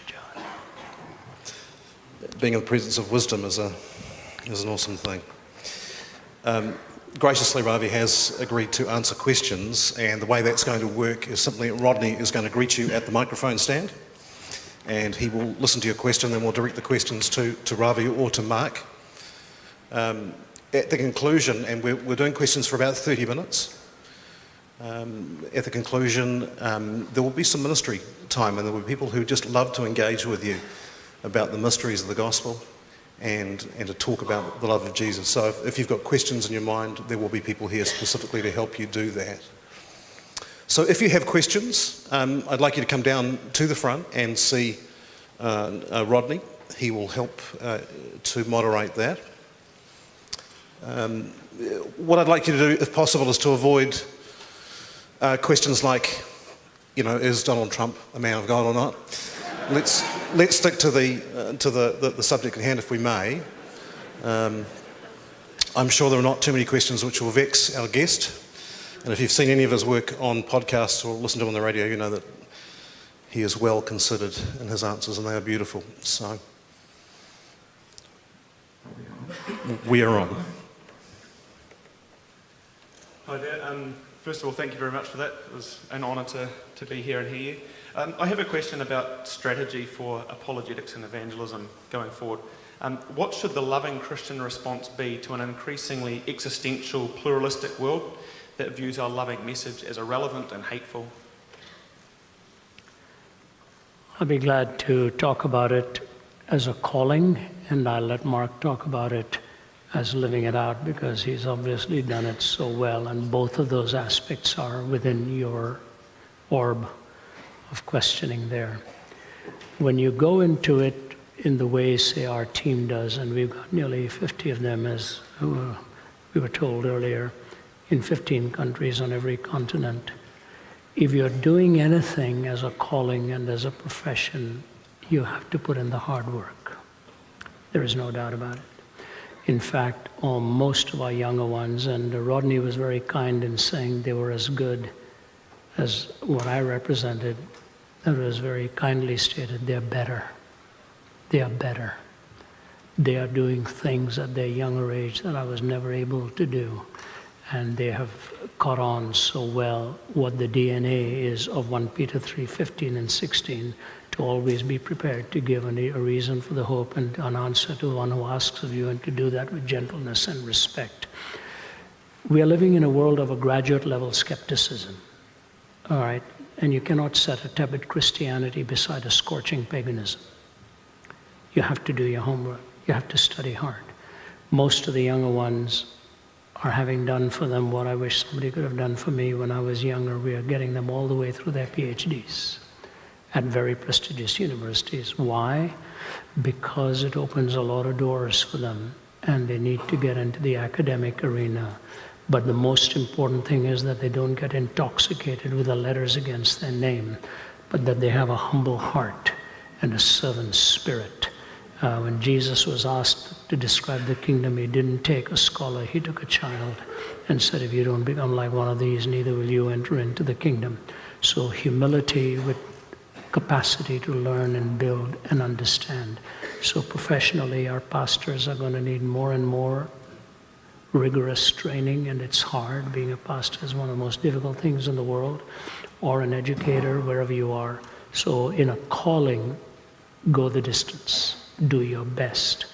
Being in the presence of wisdom is an awesome thing. Graciously, Ravi has agreed to answer questions, and the way that's going to work is simply Rodney is going to greet you at the microphone stand, and he will listen to your question, then we'll direct the questions to Ravi or to Mark. At the conclusion, and we're doing questions for about 30 minutes, at the conclusion there will be some ministry time, and there will be people who just love to engage with you about the mysteries of the gospel and to talk about the love of Jesus. So if you've got questions in your mind, there will be people here specifically to help you do that. So if you have questions, I'd like you to come down to the front and see Rodney. He will help to moderate that. What I'd like you to do, if possible, is to avoid questions like, is Donald Trump a man of God or not? Let's stick to the subject at hand, if we may. I'm sure there are not too many questions which will vex our guest, and if you've seen any of his work on podcasts or listened to him on the radio, you know that he is well considered in his answers, and they are beautiful. So we are on. Hi there. First of all, thank you very much for that. It was an honour to be here and hear you. I have a question about strategy for apologetics and evangelism going forward. What should the loving Christian response be to an increasingly existential, pluralistic world that views our loving message as irrelevant and hateful? I'll be glad to talk about it as a calling, and I'll let Mark talk about it as living it out, because he's obviously done it so well, and both of those aspects are within your orb of questioning there. When you go into it in the way, say, our team does, and we've got nearly 50 of them, as we were told earlier, in 15 countries on every continent. If you're doing anything as a calling and as a profession, you have to put in the hard work. There is no doubt about it. In fact, most of our younger ones, and Rodney was very kind in saying they were as good as what I represented, that was very kindly stated, they're better. They are better. They are doing things at their younger age that I was never able to do. And they have caught on so well what the DNA is of 1 Peter 3:15 and 16, to always be prepared to give a reason for the hope and an answer to one who asks of you, and to do that with gentleness and respect. We are living in a world of a graduate level skepticism, all right? And you cannot set a tepid Christianity beside a scorching paganism. You have to do your homework. You have to study hard. Most of the younger ones are having done for them what I wish somebody could have done for me when I was younger. We are getting them all the way through their PhDs at very prestigious universities. Why? Because it opens a lot of doors for them, and they need to get into the academic arena. But the most important thing is that they don't get intoxicated with the letters against their name, but that they have a humble heart and a servant spirit. When Jesus was asked to describe the kingdom, he didn't take a scholar, he took a child and said, if you don't become like one of these, neither will you enter into the kingdom. So humility with capacity to learn and build and understand. So professionally, our pastors are going to need more and more rigorous training, and it's hard. Being a pastor is one of the most difficult things in the world, or an educator, wherever you are. So in a calling, go the distance. Do your best.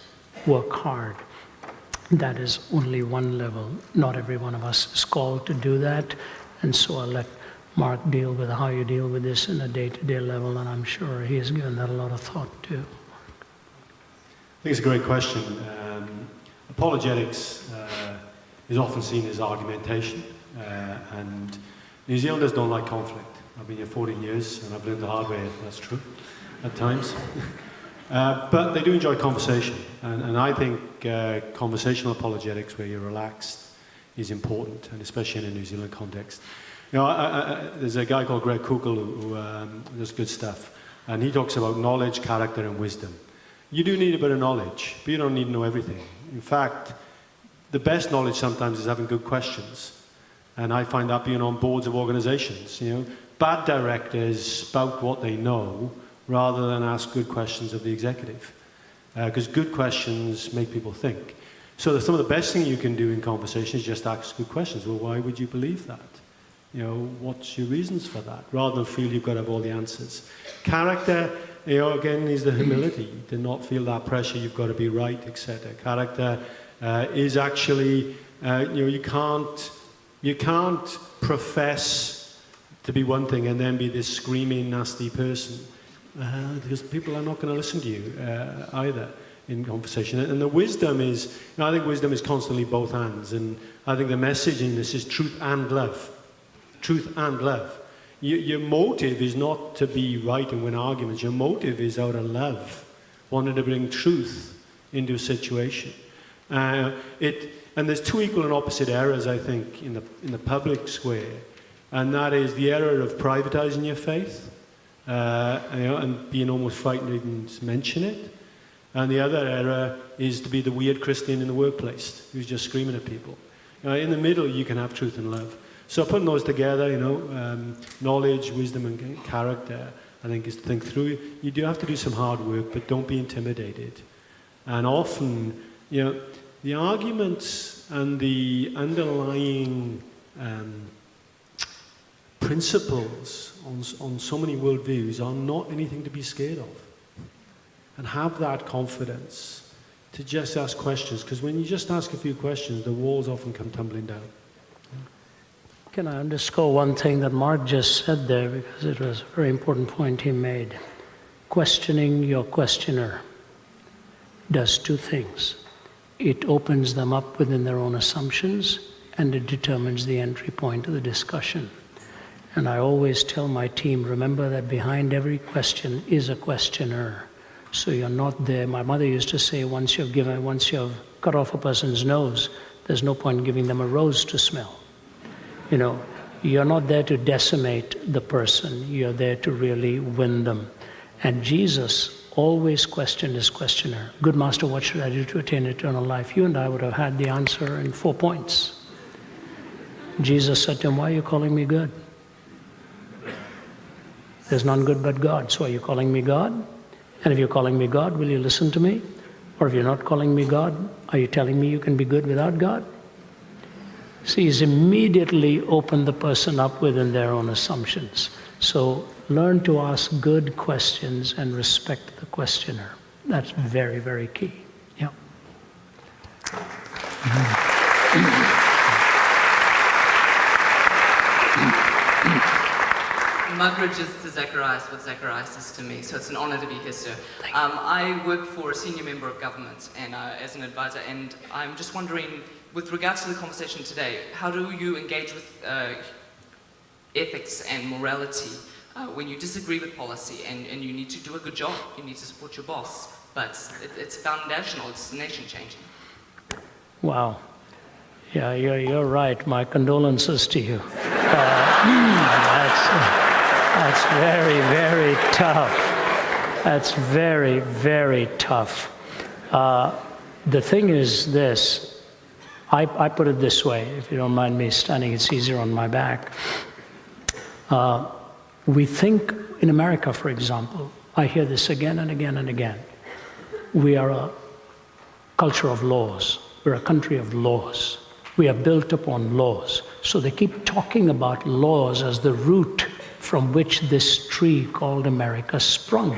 Work hard. That is only one level. Not every one of us is called to do that. And so I'll let Mark deal with how you deal with this in a day-to-day level, and I'm sure he has given that a lot of thought too. I think it's a great question. Apologetics is often seen as argumentation, and New Zealanders don't like conflict. I've been here 14 years, and I've learned the hard way that's true at times. But they do enjoy conversation, and I think conversational apologetics, where you're relaxed, is important, and especially in a New Zealand context. You know, there's a guy called Greg Kukul who does good stuff, and he talks about knowledge, character, and wisdom. You do need a bit of knowledge, but you don't need to know everything. In fact, the best knowledge sometimes is having good questions, and I find that being on boards of organizations. You know, bad directors spout what they know rather than ask good questions of the executive, because good questions make people think. So some of the best thing you can do in conversation is just ask good questions. Well, why would you believe that? You know, what's your reasons for that? Rather than feel you've got to have all the answers. Character, you know, again, is the humility to not feel that pressure, you've got to be right, etc. Character is actually, you know, you can't profess to be one thing and then be this screaming, nasty person, because people are not going to listen to you either in conversation. And the wisdom is, you know, I think wisdom is constantly both hands, and I think the message in this is truth and love. Truth and love. Your motive is not to be right and win arguments. Your motive is out of love, wanting to bring truth into a situation. And there's two equal and opposite errors, I think, in the public square, and that is the error of privatizing your faith, you know, and being almost frightened to even mention it. And the other error is to be the weird Christian in the workplace who's just screaming at people. In the middle, you can have truth and love. So putting those together, you know, knowledge, wisdom, and character, I think, is to think through. You do have to do some hard work, but don't be intimidated. And often, you know, the arguments and the underlying principles on so many worldviews are not anything to be scared of. And have that confidence to just ask questions, because when you just ask a few questions, the walls often come tumbling down. Can I underscore one thing that Mark just said there, because it was a very important point he made. Questioning your questioner does two things. It opens them up within their own assumptions, and it determines the entry point of the discussion. And I always tell my team, remember that behind every question is a questioner. So you're not there. My mother used to say, once you've cut off a person's nose, there's no point in giving them a rose to smell. You know, you're not there to decimate the person. You're there to really win them. And Jesus always questioned his questioner. Good master, what should I do to attain eternal life? You and I would have had the answer in 4 points. Jesus said to him, why are you calling me good? There's none good but God. So are you calling me God? And if you're calling me God, will you listen to me? Or if you're not calling me God, are you telling me you can be good without God? See, he's immediately opened the person up within their own assumptions. So learn to ask good questions and respect the questioner. That's very, very key. Yeah. Mugridge is to Zacharias what Zacharias is to me, so it's an honor to be here, sir. I work for a senior member of government and as an advisor, and I'm just wondering, with regards to the conversation today, how do you engage with ethics and morality when you disagree with policy and you need to do a good job, you need to support your boss, but it's foundational, it's nation-changing? Wow. Yeah, you're right. My condolences to you. That's very, very tough. That's very, very tough. The thing is this, I put it this way, if you don't mind me standing, it's easier on my back. We think, in America, for example, I hear this again and again and again. We are a culture of laws. We're a country of laws. We are built upon laws. So they keep talking about laws as the root from which this tree called America sprung.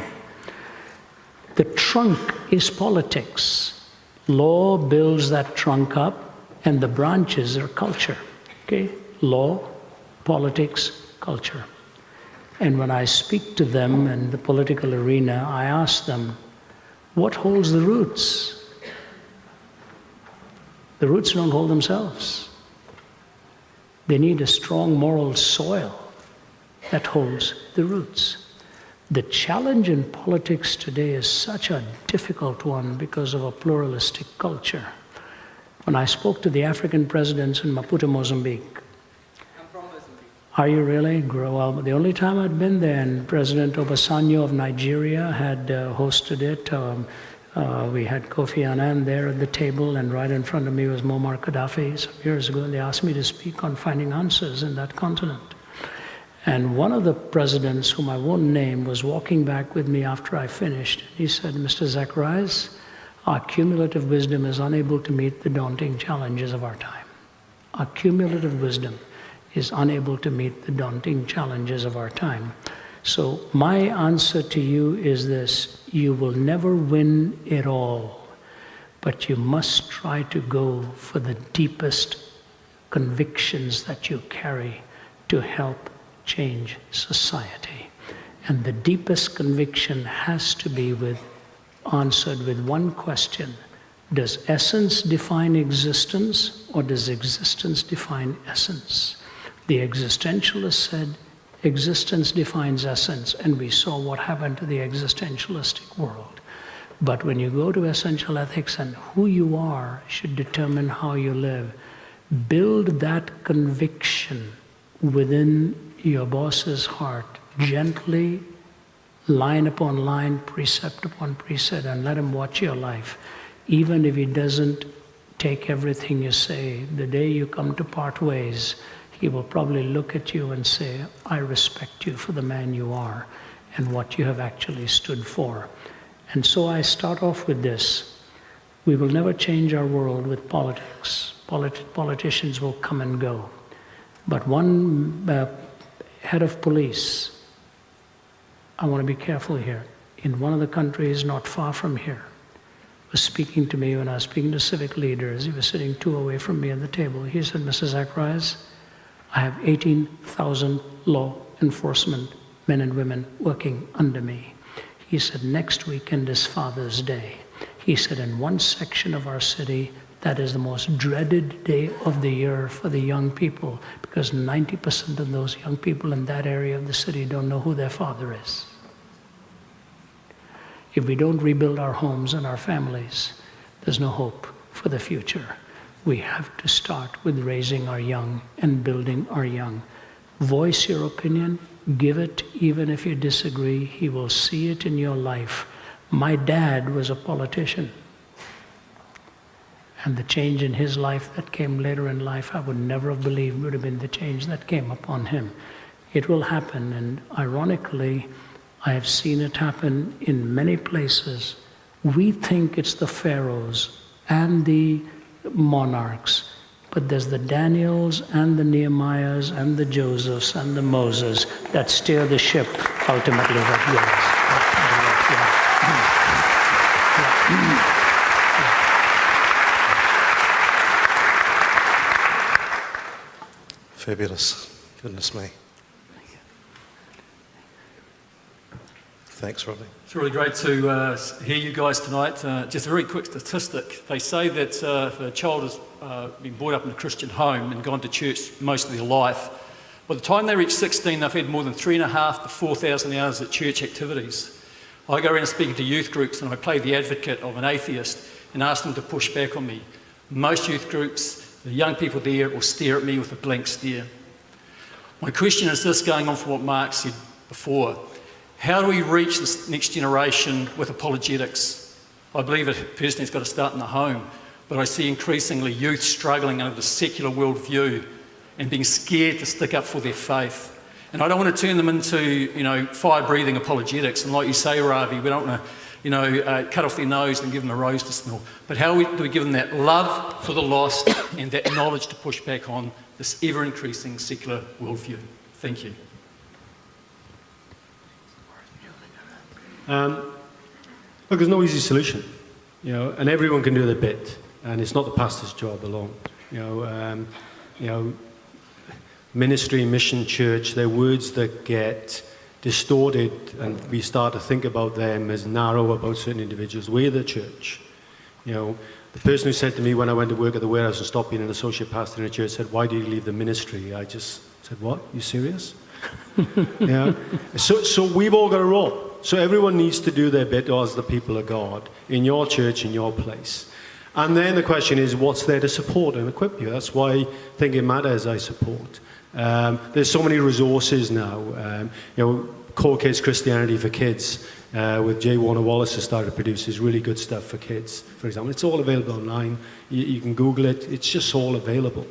The trunk is politics. Law builds that trunk up, and the branches are culture. Okay? Law, politics, culture. And when I speak to them in the political arena, I ask them, what holds the roots? The roots don't hold themselves. They need a strong moral soil that holds the roots. The challenge in politics today is such a difficult one because of a pluralistic culture. When I spoke to the African presidents in Maputo, Mozambique. I'm from Mozambique. Are you really? Well, the only time I'd been there, and President Obasanjo of Nigeria had hosted it. We had Kofi Annan there at the table, and right in front of me was Muammar Gaddafi some years ago, and they asked me to speak on finding answers in that continent. And one of the presidents, whom I won't name, was walking back with me after I finished. He said, Mr. Zacharias, our cumulative wisdom is unable to meet the daunting challenges of our time. Our cumulative wisdom is unable to meet the daunting challenges of our time. So my answer to you is this: you will never win it all, but you must try to go for the deepest convictions that you carry to help change society. And the deepest conviction has to be answered with one question: does essence define existence, or does existence define essence? The existentialist said, existence defines essence, and we saw what happened to the existentialistic world. But when you go to essential ethics, and who you are should determine how you live, build that conviction within your boss's heart, gently, line upon line, precept upon precept, and let him watch your life. Even if he doesn't take everything you say, the day you come to part ways, he will probably look at you and say, I respect you for the man you are and what you have actually stood for. And so I start off with this. We will never change our world with politics. Politicians will come and go. But one head of police, I want to be careful here, in one of the countries not far from here, was speaking to me when I was speaking to civic leaders. He was sitting 2 away from me at the table. He said, Mr. Zacharias, I have 18,000 law enforcement men and women working under me. He said, next weekend is Father's Day. He said, in one section of our city, that is the most dreaded day of the year for the young people, because 90% of those young people in that area of the city don't know who their father is. If we don't rebuild our homes and our families, there's no hope for the future. We have to start with raising our young and building our young. Voice your opinion, give it, even if you disagree. He will see it in your life. My dad was a politician. And the change in his life that came later in life, I would never have believed would have been the change that came upon him. It will happen, and ironically, I have seen it happen in many places We think it's the pharaohs and the monarchs, but there's the Daniels and the Nehemiahs and the Josephs and the Moses that steer the ship ultimately that goes. Fabulous. Goodness me. Thanks, Robbie. It's really great to hear you guys tonight. Just a very quick statistic. They say that if a child has been brought up in a Christian home and gone to church most of their life, by the time they reach 16, they've had more than 3,500 to 4,000 hours at church activities. I go around speaking to youth groups and I play the advocate of an atheist and ask them to push back on me. Most youth groups, the young people there will stare at me with a blank stare. My question is this, going on from what Mark said before. How do we reach this next generation with apologetics? I believe it personally has got to start in the home, but I see increasingly youth struggling under the secular worldview and being scared to stick up for their faith. And I don't want to turn them into, fire-breathing apologetics. And like you say, Ravi, we don't want to, cut off their nose and give them a rose to smell. But how do we give them that love for the lost and that knowledge to push back on this ever-increasing secular worldview? Thank you. Look, there's no easy solution, and everyone can do their bit, and it's not the pastor's job alone. Ministry, mission, church, they're words that get distorted, and we start to think about them as narrow about certain individuals. We're the church. The person who said to me when I went to work at the warehouse and stopped being an associate pastor in a church said, "Why do you leave the ministry?" I just said, "What? You serious?" So we've all got a role. So everyone needs to do their bit as the people of God, in your church, in your place. And then the question is, what's there to support and equip you? That's why Thinking Matters I support. There's so many resources now. Core Kids Christianity for Kids, with J. Warner Wallace has started to produce is really good stuff for kids, for example. It's all available online. You can Google it. It's just all available.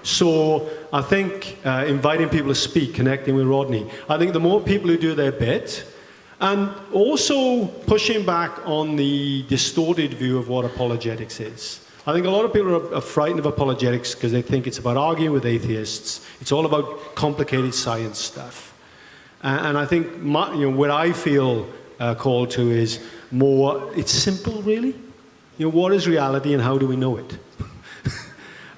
So I think inviting people to speak, connecting with Rodney, I think the more people who do their bit, and also pushing back on the distorted view of what apologetics is. I think a lot of people are frightened of apologetics because they think it's about arguing with atheists. It's all about complicated science stuff. And I think what I feel called to is more, it's simple really. What is reality and how do we know it?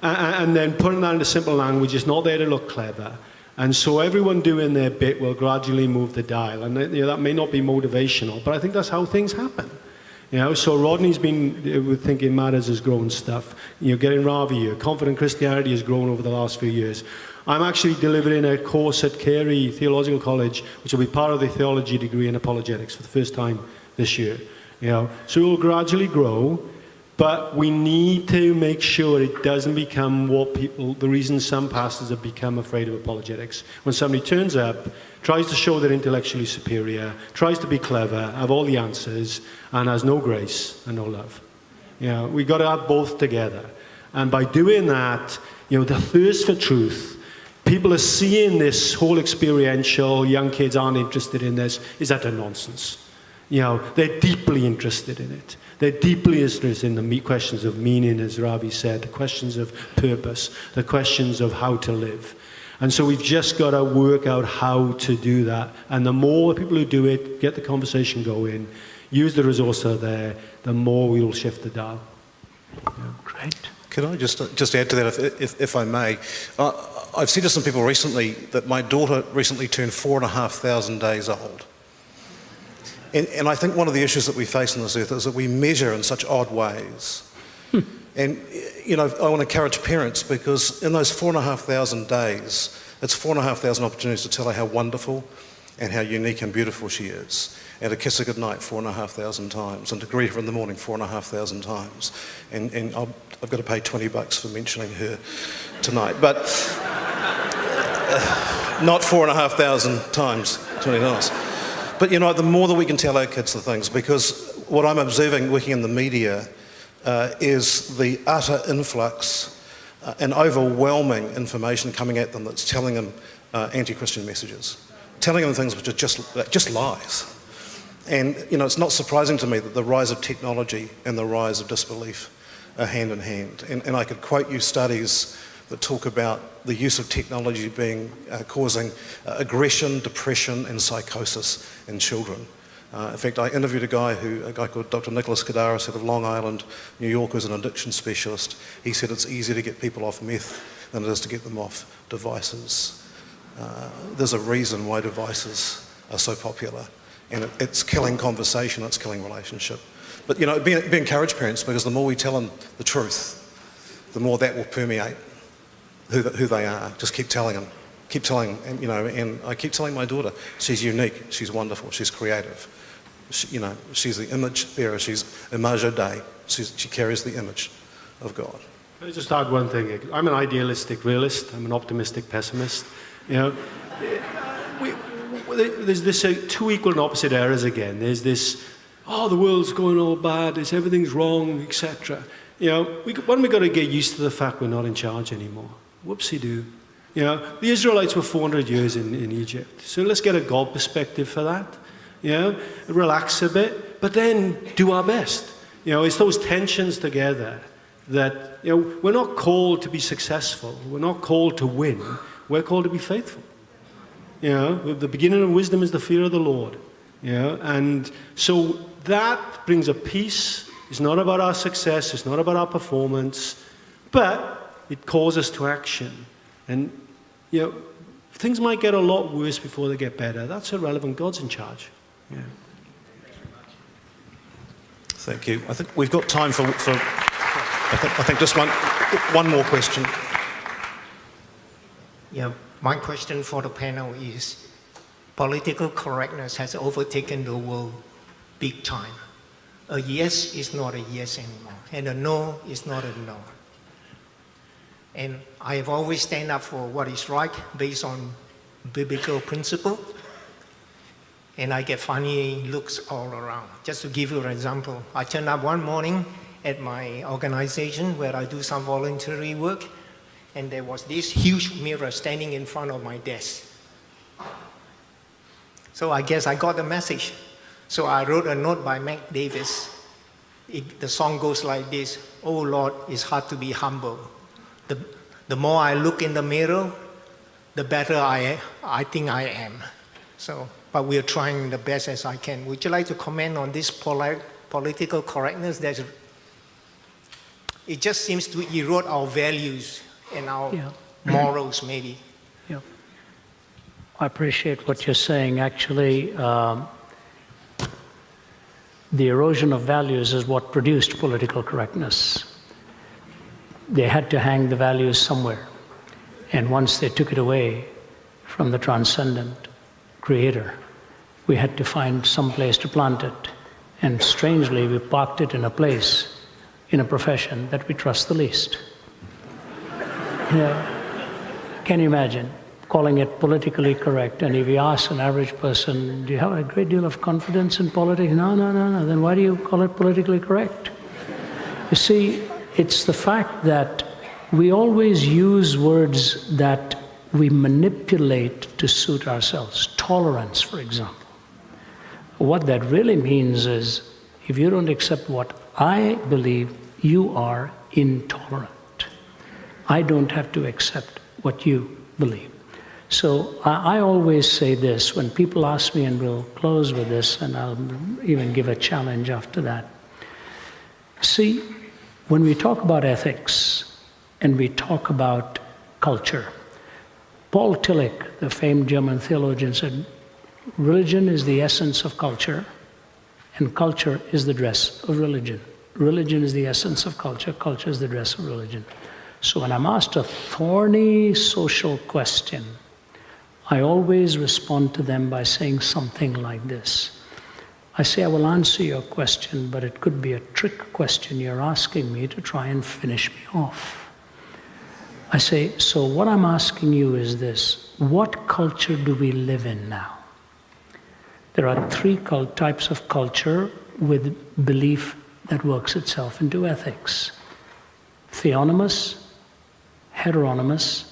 And then putting that into simple language is not there to look clever. And so everyone doing their bit will gradually move the dial. And that may not be motivational, but I think that's how things happen. So Rodney's been, with Thinking Matters, has grown stuff. Getting Ravi here. Confident Christianity has grown over the last few years. I'm actually delivering a course at Carey Theological College, which will be part of the theology degree in apologetics for the first time this year. So it will gradually grow. But we need to make sure it doesn't become the reason some pastors have become afraid of apologetics. When somebody turns up, tries to show they're intellectually superior, tries to be clever, have all the answers, and has no grace and no love. We've got to have both together. And by doing that, the thirst for truth, people are seeing this whole experiential, young kids aren't interested in this, is utter nonsense. They're deeply interested in it. They're deeply interested in the questions of meaning, as Ravi said, the questions of purpose, the questions of how to live. And so we've just got to work out how to do that. And the more people who do it, get the conversation going, use the resource out there, the more we will shift the dial. Great. Could I just add to that, if I may? I've said to some people recently that my daughter recently turned 4,500 days old. And I think one of the issues that we face on this earth is that we measure in such odd ways. And, I want to encourage parents because in those 4,500 days, it's 4,500 opportunities to tell her how wonderful and how unique and beautiful she is. And to kiss her goodnight 4,500 times and to greet her in the morning 4,500 times. And I've got to pay $20 for mentioning her tonight. But not 4,500 times, $20. But, the more that we can tell our kids the things, because what I'm observing working in the media is the utter influx and overwhelming information coming at them that's telling them anti-Christian messages, telling them things which are just lies. And, you know, it's not surprising to me that the rise of technology and the rise of disbelief are hand in hand. And I could quote you studies that talk about the use of technology being causing aggression, depression and psychosis in children. In fact, I interviewed a guy called Dr. Nicholas Kadaris out of Long Island, New York, who's an addiction specialist. He said it's easier to get people off meth than it is to get them off devices. There's a reason why devices are so popular, and it's killing conversation, it's killing relationship. But, you know, be encouraged, parents, because the more we tell them the truth, the more that will permeate who they are. Just keep telling them. Keep telling, and, you know, and I keep telling my daughter, she's unique, she's wonderful, she's creative. You know, she's the image bearer, she's Imago Dei, she carries the image of God. Can I just add one thing? I'm an idealistic realist, I'm an optimistic pessimist. You know, there's this two equal and opposite errors again. There's this, oh, the world's going all bad, everything's wrong, etc. You know, when we got to get used to the fact we're not in charge anymore. Whoopsie-doo. You know, the Israelites were 400 years in Egypt, so let's get a God perspective for that. You know, relax a bit, but then do our best. You know, it's those tensions together that, you know, we're not called to be successful. We're not called to win. We're called to be faithful. You know, the beginning of wisdom is the fear of the Lord. You know, and so that brings a peace. It's not about our success. It's not about our performance, but it calls us to action. And, you know, things might get a lot worse before they get better. That's irrelevant. God's in charge. Yeah. Thank you. I think we've got time for I think just one more question. Yeah, my question for the panel is, political correctness has overtaken the world big time. A yes is not a yes anymore, and a no is not a no. And I have always stand up for what is right based on biblical principle. And I get funny looks all around. Just to give you an example, I turned up one morning at my organization where I do some voluntary work, and there was this huge mirror standing in front of my desk. So I guess I got the message. So I wrote a note by Mac Davis. The song goes like this: "Oh Lord, it's hard to be humble. The more I look in the mirror, the better I think I am." So, but we are trying the best as I can. Would you like to comment on this political correctness? It just seems to erode our values and our morals, maybe. Yeah. I appreciate what you're saying. Actually, the erosion of values is what produced political correctness. They had to hang the values somewhere. And once they took it away from the transcendent Creator, we had to find some place to plant it. And strangely, we parked it in a place, in a profession that we trust the least. You know, can you imagine calling it politically correct? And if you ask an average person, do you have a great deal of confidence in politics? No. Then why do you call it politically correct? You see, it's the fact that we always use words that we manipulate to suit ourselves. Tolerance, for example. What that really means is, if you don't accept what I believe, you are intolerant. I don't have to accept what you believe. So I always say this when people ask me, and we'll close with this, and I'll even give a challenge after that. See, when we talk about ethics and we talk about culture, Paul Tillich, the famed German theologian, said, religion is the essence of culture, and culture is the dress of religion. Religion is the essence of culture, culture is the dress of religion. So when I'm asked a thorny social question, I always respond to them by saying something like this. I say, I will answer your question, but it could be a trick question you're asking me to try and finish me off. I say, so what I'm asking you is this: what culture do we live in now? There are three types of culture with belief that works itself into ethics: theonomous, heteronymous,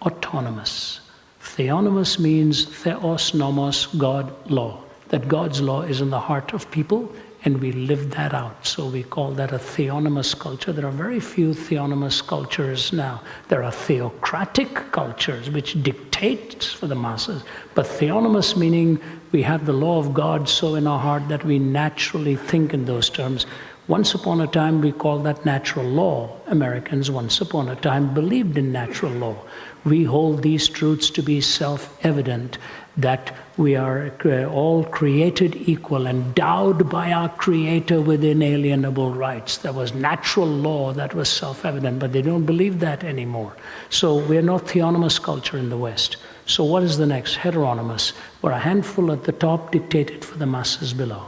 autonomous. Theonomous means theos, nomos, God, law. that God's law is in the heart of people, and we live that out. So we call that a theonomous culture. There are very few theonomous cultures now. There are theocratic cultures which dictate for the masses, but theonomous meaning we have the law of God so in our heart that we naturally think in those terms. Once upon a time, we called that natural law. Americans, once upon a time, believed in natural law. We hold these truths to be self-evident, that we are all created equal, endowed by our Creator with inalienable rights. There was natural law that was self-evident, but they don't believe that anymore. So we're not theonomous culture in the West. So what is the next? Heteronomous, where a handful at the top dictated for the masses below.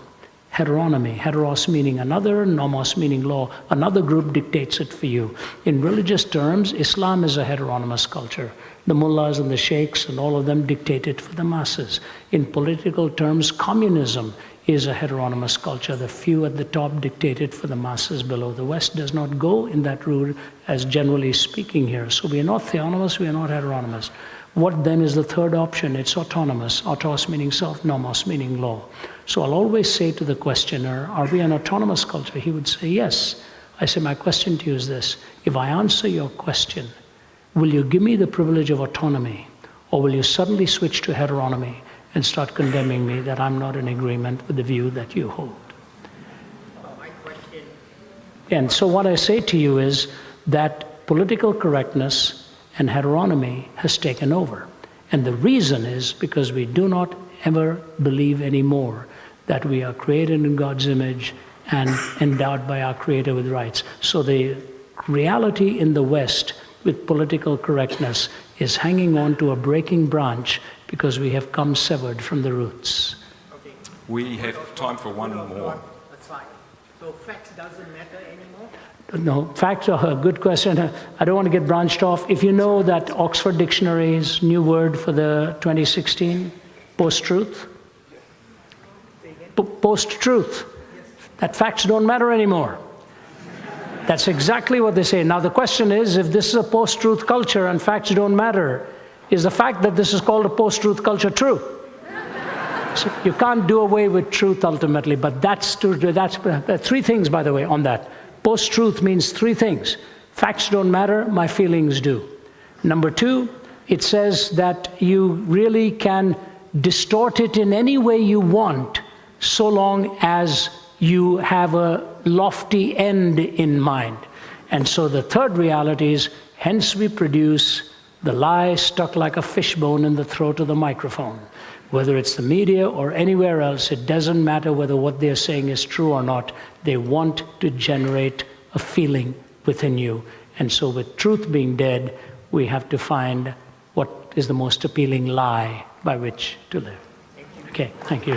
Heteronomy, heteros meaning another, nomos meaning law. Another group dictates it for you. In religious terms, Islam is a heteronomous culture. The mullahs and the sheikhs and all of them dictate it for the masses. In political terms, communism is a heteronomous culture. The few at the top dictate it for the masses below. The West does not go in that route as generally speaking here. So we are not theonomous, we are not heteronomous. What then is the third option? It's autonomous. Autos meaning self, nomos meaning law. So I'll always say to the questioner, are we an autonomous culture? He would say, yes. I say, my question to you is this. If I answer your question, will you give me the privilege of autonomy? Or will you suddenly switch to heteronomy and start condemning me that I'm not in agreement with the view that you hold? And so what I say to you is that political correctness and heteronomy has taken over. And the reason is because we do not ever believe anymore that we are created in God's image and endowed by our Creator with rights. So the reality in the West with political correctness is hanging on to a breaking branch because we have come severed from the roots. Okay. We have time for one more. That's fine. So facts doesn't matter anymore? No, facts are a good question. I don't want to get branched off. If you know that Oxford Dictionary's new word for the 2016, post-truth? Post-truth. That facts don't matter anymore. That's exactly what they say. Now the question is, if this is a post-truth culture and facts don't matter, is the fact that this is called a post-truth culture true? So you can't do away with truth ultimately, but that's three things, by the way, on that. Post-truth means three things. Facts don't matter, my feelings do. Number two, it says that you really can distort it in any way you want, so long as you have a lofty end in mind. And so the third reality is, hence we produce the lie stuck like a fishbone in the throat of the microphone. Whether it's the media or anywhere else, it doesn't matter whether what they're saying is true or not. They want to generate a feeling within you. And so with truth being dead, we have to find what is the most appealing lie by which to live. Okay, thank you.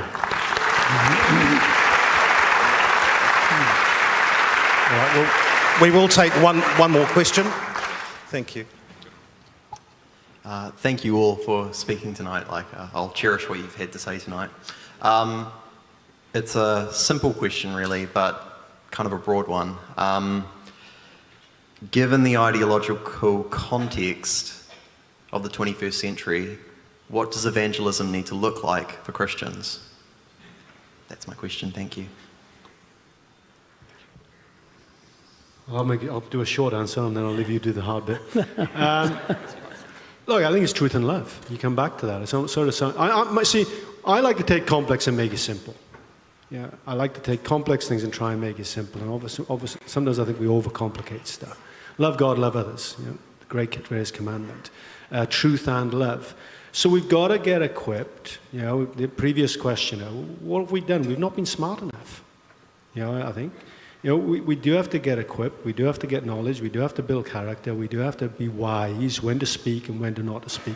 All right, well, we will take one more question. Thank you. Thank you all for speaking tonight. I'll cherish what you've had to say tonight. It's a simple question, really, but kind of a broad one. Given the ideological context of the 21st century, what does evangelism need to look like for Christians? That's my question. Thank you. I'll do a short answer and then I'll leave you to do the hard bit. Look, I think it's truth and love. You come back to that. It's sort of see, I like to take complex and make it simple. Yeah, I like to take complex things and try and make it simple. And obviously, sometimes I think we overcomplicate stuff. Love God, love others. You know, the greatest commandment. Truth and love. So we've got to get equipped. You know, the previous questioner, what have we done? We've not been smart enough. You know, I think. You know, we do have to get equipped, we do have to get knowledge, we do have to build character, we do have to be wise when to speak and when to not to speak.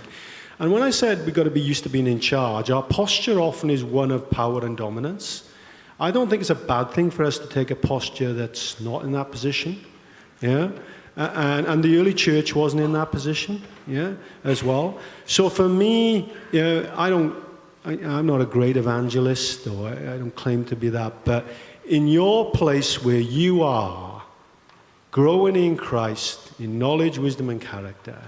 And when I said we've got to be used to being in charge, our posture often is one of power and dominance. I don't think it's a bad thing for us to take a posture that's not in that position. Yeah? And the early church wasn't in that position, yeah, as well. So for me, you know, I'm not a great evangelist, or I don't claim to be that, but in your place where you are, growing in Christ, in knowledge, wisdom, and character,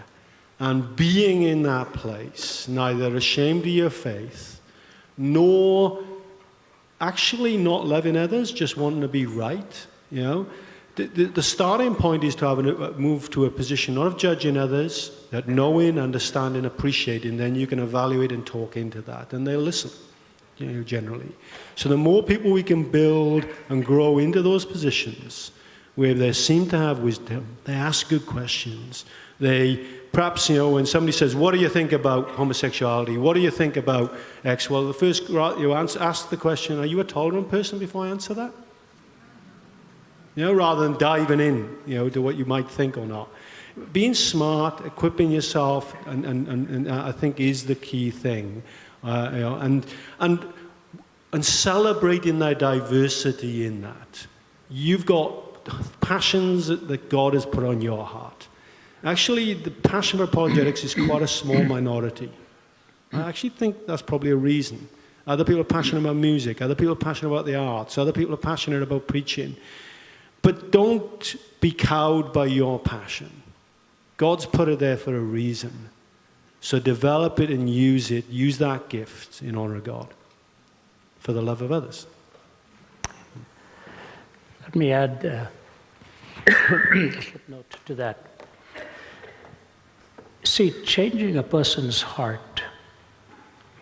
and being in that place, neither ashamed of your faith, nor actually not loving others, just wanting to be right, you know. The starting point is to have move to a position not of judging others, that knowing, understanding, appreciating, then you can evaluate and talk into that, and they'll listen, you know, generally. So the more people we can build and grow into those positions where they seem to have wisdom, they ask good questions, they perhaps, you know, when somebody says, what do you think about homosexuality? What do you think about X? Well, the first you ask the question, are you a tolerant person before I answer that? You know, rather than diving in, you know, to what you might think or not. Being smart, equipping yourself, and I think is the key thing, you know, and celebrating their diversity in that. You've got passions that God has put on your heart. Actually, the passion for apologetics is quite a small minority. I actually think that's probably a reason. Other people are passionate about music, other people are passionate about the arts, other people are passionate about preaching. But don't be cowed by your passion. God's put it there for a reason. So develop it and use it. Use that gift in honor of God for the love of others. Let me add a footnote to that. See, changing a person's heart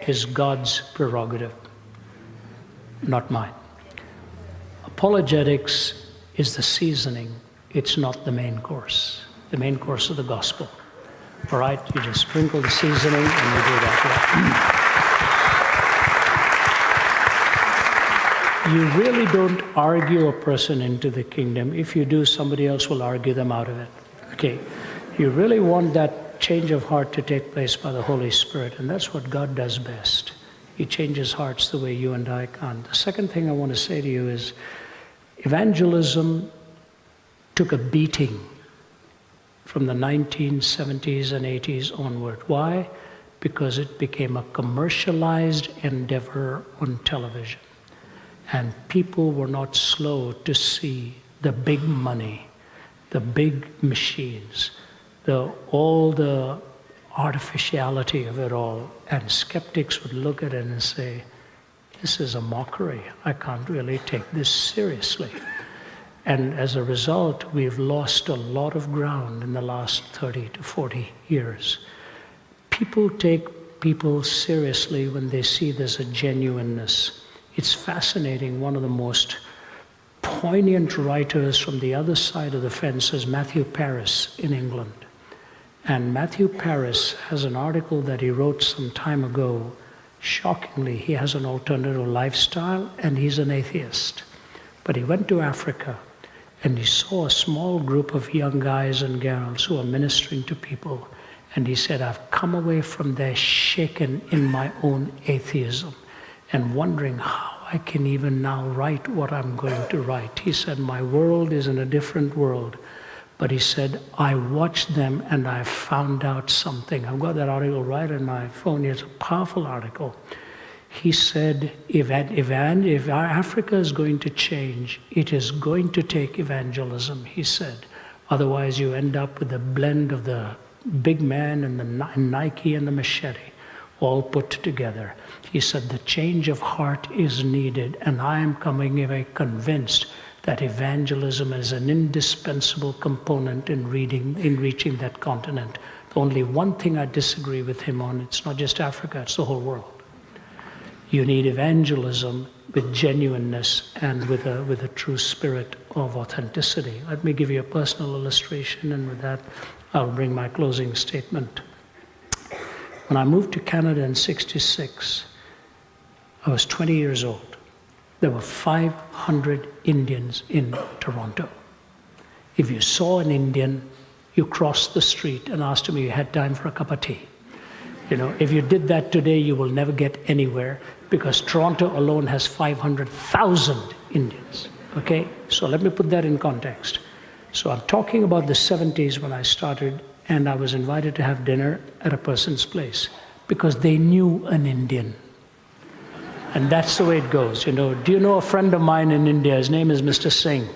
is God's prerogative, not mine. Apologetics is the seasoning, it's not the main course. The main course of the gospel. All right, you just sprinkle the seasoning and you do that. You really don't argue a person into the kingdom. If you do, somebody else will argue them out of it. Okay, you really want that change of heart to take place by the Holy Spirit, and that's what God does best. He changes hearts the way you and I can't. The second thing I want to say to you is, evangelism took a beating from the 1970s and 80s onward. Why? Because it became a commercialized endeavor on television. And people were not slow to see the big money, the big machines, all the artificiality of it all. And skeptics would look at it and say, this is a mockery. I can't really take this seriously. And as a result, we've lost a lot of ground in the last 30 to 40 years. People take people seriously when they see there's a genuineness. It's fascinating. One of the most poignant writers from the other side of the fence is Matthew Paris in England. And Matthew Paris has an article that he wrote some time ago. Shockingly, he has an alternative lifestyle and he's an atheist. But he went to Africa and he saw a small group of young guys and girls who are ministering to people. And he said, I've come away from there shaken in my own atheism and wondering how I can even now write what I'm going to write. He said, my world is in a different world. But he said, I watched them and I found out something. I've got that article right on my phone. It's a powerful article. He said, if Africa is going to change, it is going to take evangelism, he said. Otherwise, you end up with a blend of the big man and the Nike and the machete, all put together. He said, the change of heart is needed, and I am coming away convinced that evangelism is an indispensable component in reaching that continent. Only one thing I disagree with him on, it's not just Africa, it's the whole world. You need evangelism with genuineness and with a true spirit of authenticity. Let me give you a personal illustration, and with that, I'll bring my closing statement. When I moved to Canada in '66, I was 20 years old. There were 500 Indians in Toronto. If you saw an Indian, you crossed the street and asked him if you had time for a cup of tea. You know, if you did that today, you will never get anywhere because Toronto alone has 500,000 Indians, okay? So let me put that in context. So I'm talking about the 70s when I started, and I was invited to have dinner at a person's place because they knew an Indian. And that's the way it goes, you know. Do you know a friend of mine in India? His name is Mr. Singh.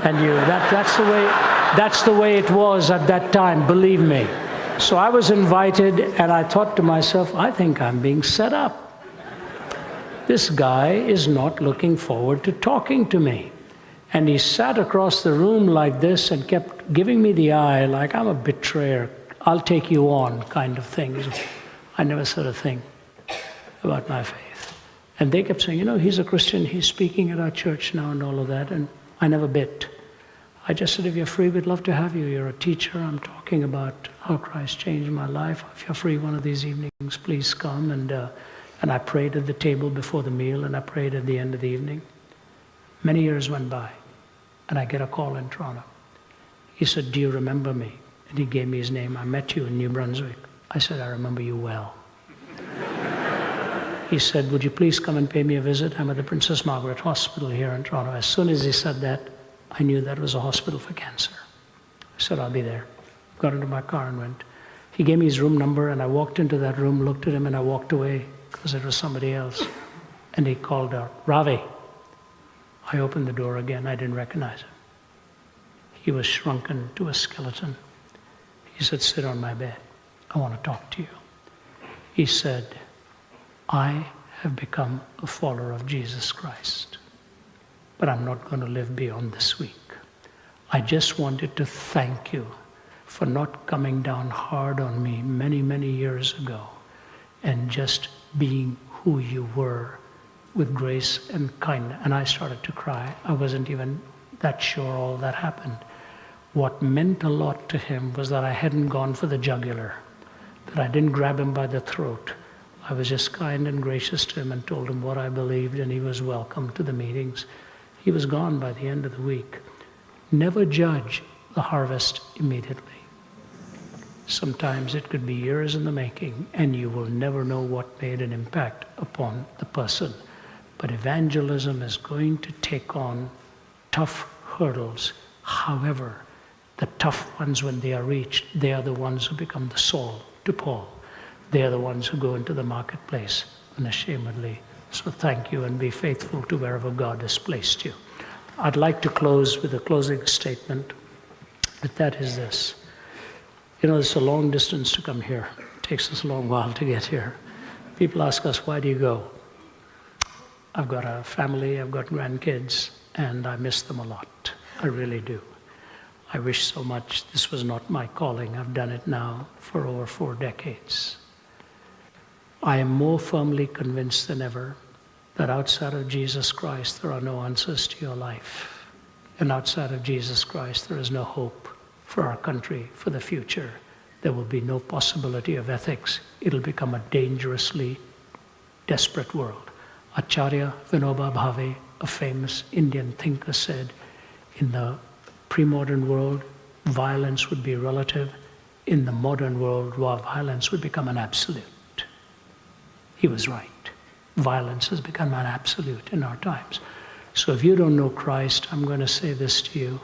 And that's the way it was at that time, believe me. So I was invited, and I thought to myself, I think I'm being set up. This guy is not looking forward to talking to me. And he sat across the room like this and kept giving me the eye like I'm a betrayer. I'll take you on kind of thing. I never said a thing about my faith. And they kept saying, he's a Christian, he's speaking at our church now and all of that. And I never bit. I just said, if you're free, we'd love to have you. You're a teacher. I'm talking about how Christ changed my life. If you're free one of these evenings, please come. And I prayed at the table before the meal, and I prayed at the end of the evening. Many years went by, and I get a call in Toronto. He said, do you remember me? And he gave me his name. I met you in New Brunswick. I said, I remember you well. He said, would you please come and pay me a visit? I'm at the Princess Margaret Hospital here in Toronto. As soon as he said that, I knew that was a hospital for cancer. I said, I'll be there. Got into my car and went. He gave me his room number, and I walked into that room, looked at him, and I walked away because it was somebody else. And he called out, Ravi. I opened the door again. I didn't recognize him. He was shrunken to a skeleton. He said, sit on my bed. I want to talk to you. He said, I have become a follower of Jesus Christ, but I'm not going to live beyond this week. I just wanted to thank you for not coming down hard on me many, many years ago and just being who you were with grace and kindness. And I started to cry. I wasn't even that sure all that happened. What meant a lot to him was that I hadn't gone for the jugular, that I didn't grab him by the throat. I was just kind and gracious to him and told him what I believed, and he was welcome to the meetings. He was gone by the end of the week. Never judge the harvest immediately. Sometimes it could be years in the making, and you will never know what made an impact upon the person. But evangelism is going to take on tough hurdles. However, the tough ones, when they are reached, they are the ones who become the Saul to Paul. They are the ones who go into the marketplace unashamedly. So thank you, and be faithful to wherever God has placed you. I'd like to close with a closing statement, but that is this. It's a long distance to come here. It takes us a long while to get here. People ask us, why do you go? I've got a family, I've got grandkids, and I miss them a lot. I really do. I wish so much this was not my calling. I've done it now for over 4 decades. I am more firmly convinced than ever that outside of Jesus Christ, there are no answers to your life. And outside of Jesus Christ, there is no hope for our country, for the future. There will be no possibility of ethics. It'll become a dangerously desperate world. Acharya Vinoba Bhave, a famous Indian thinker, said, in the pre-modern world, violence would be relative. In the modern world, violence would become an absolute. He was right. Violence has become an absolute in our times. So if you don't know Christ, I'm going to say this to you.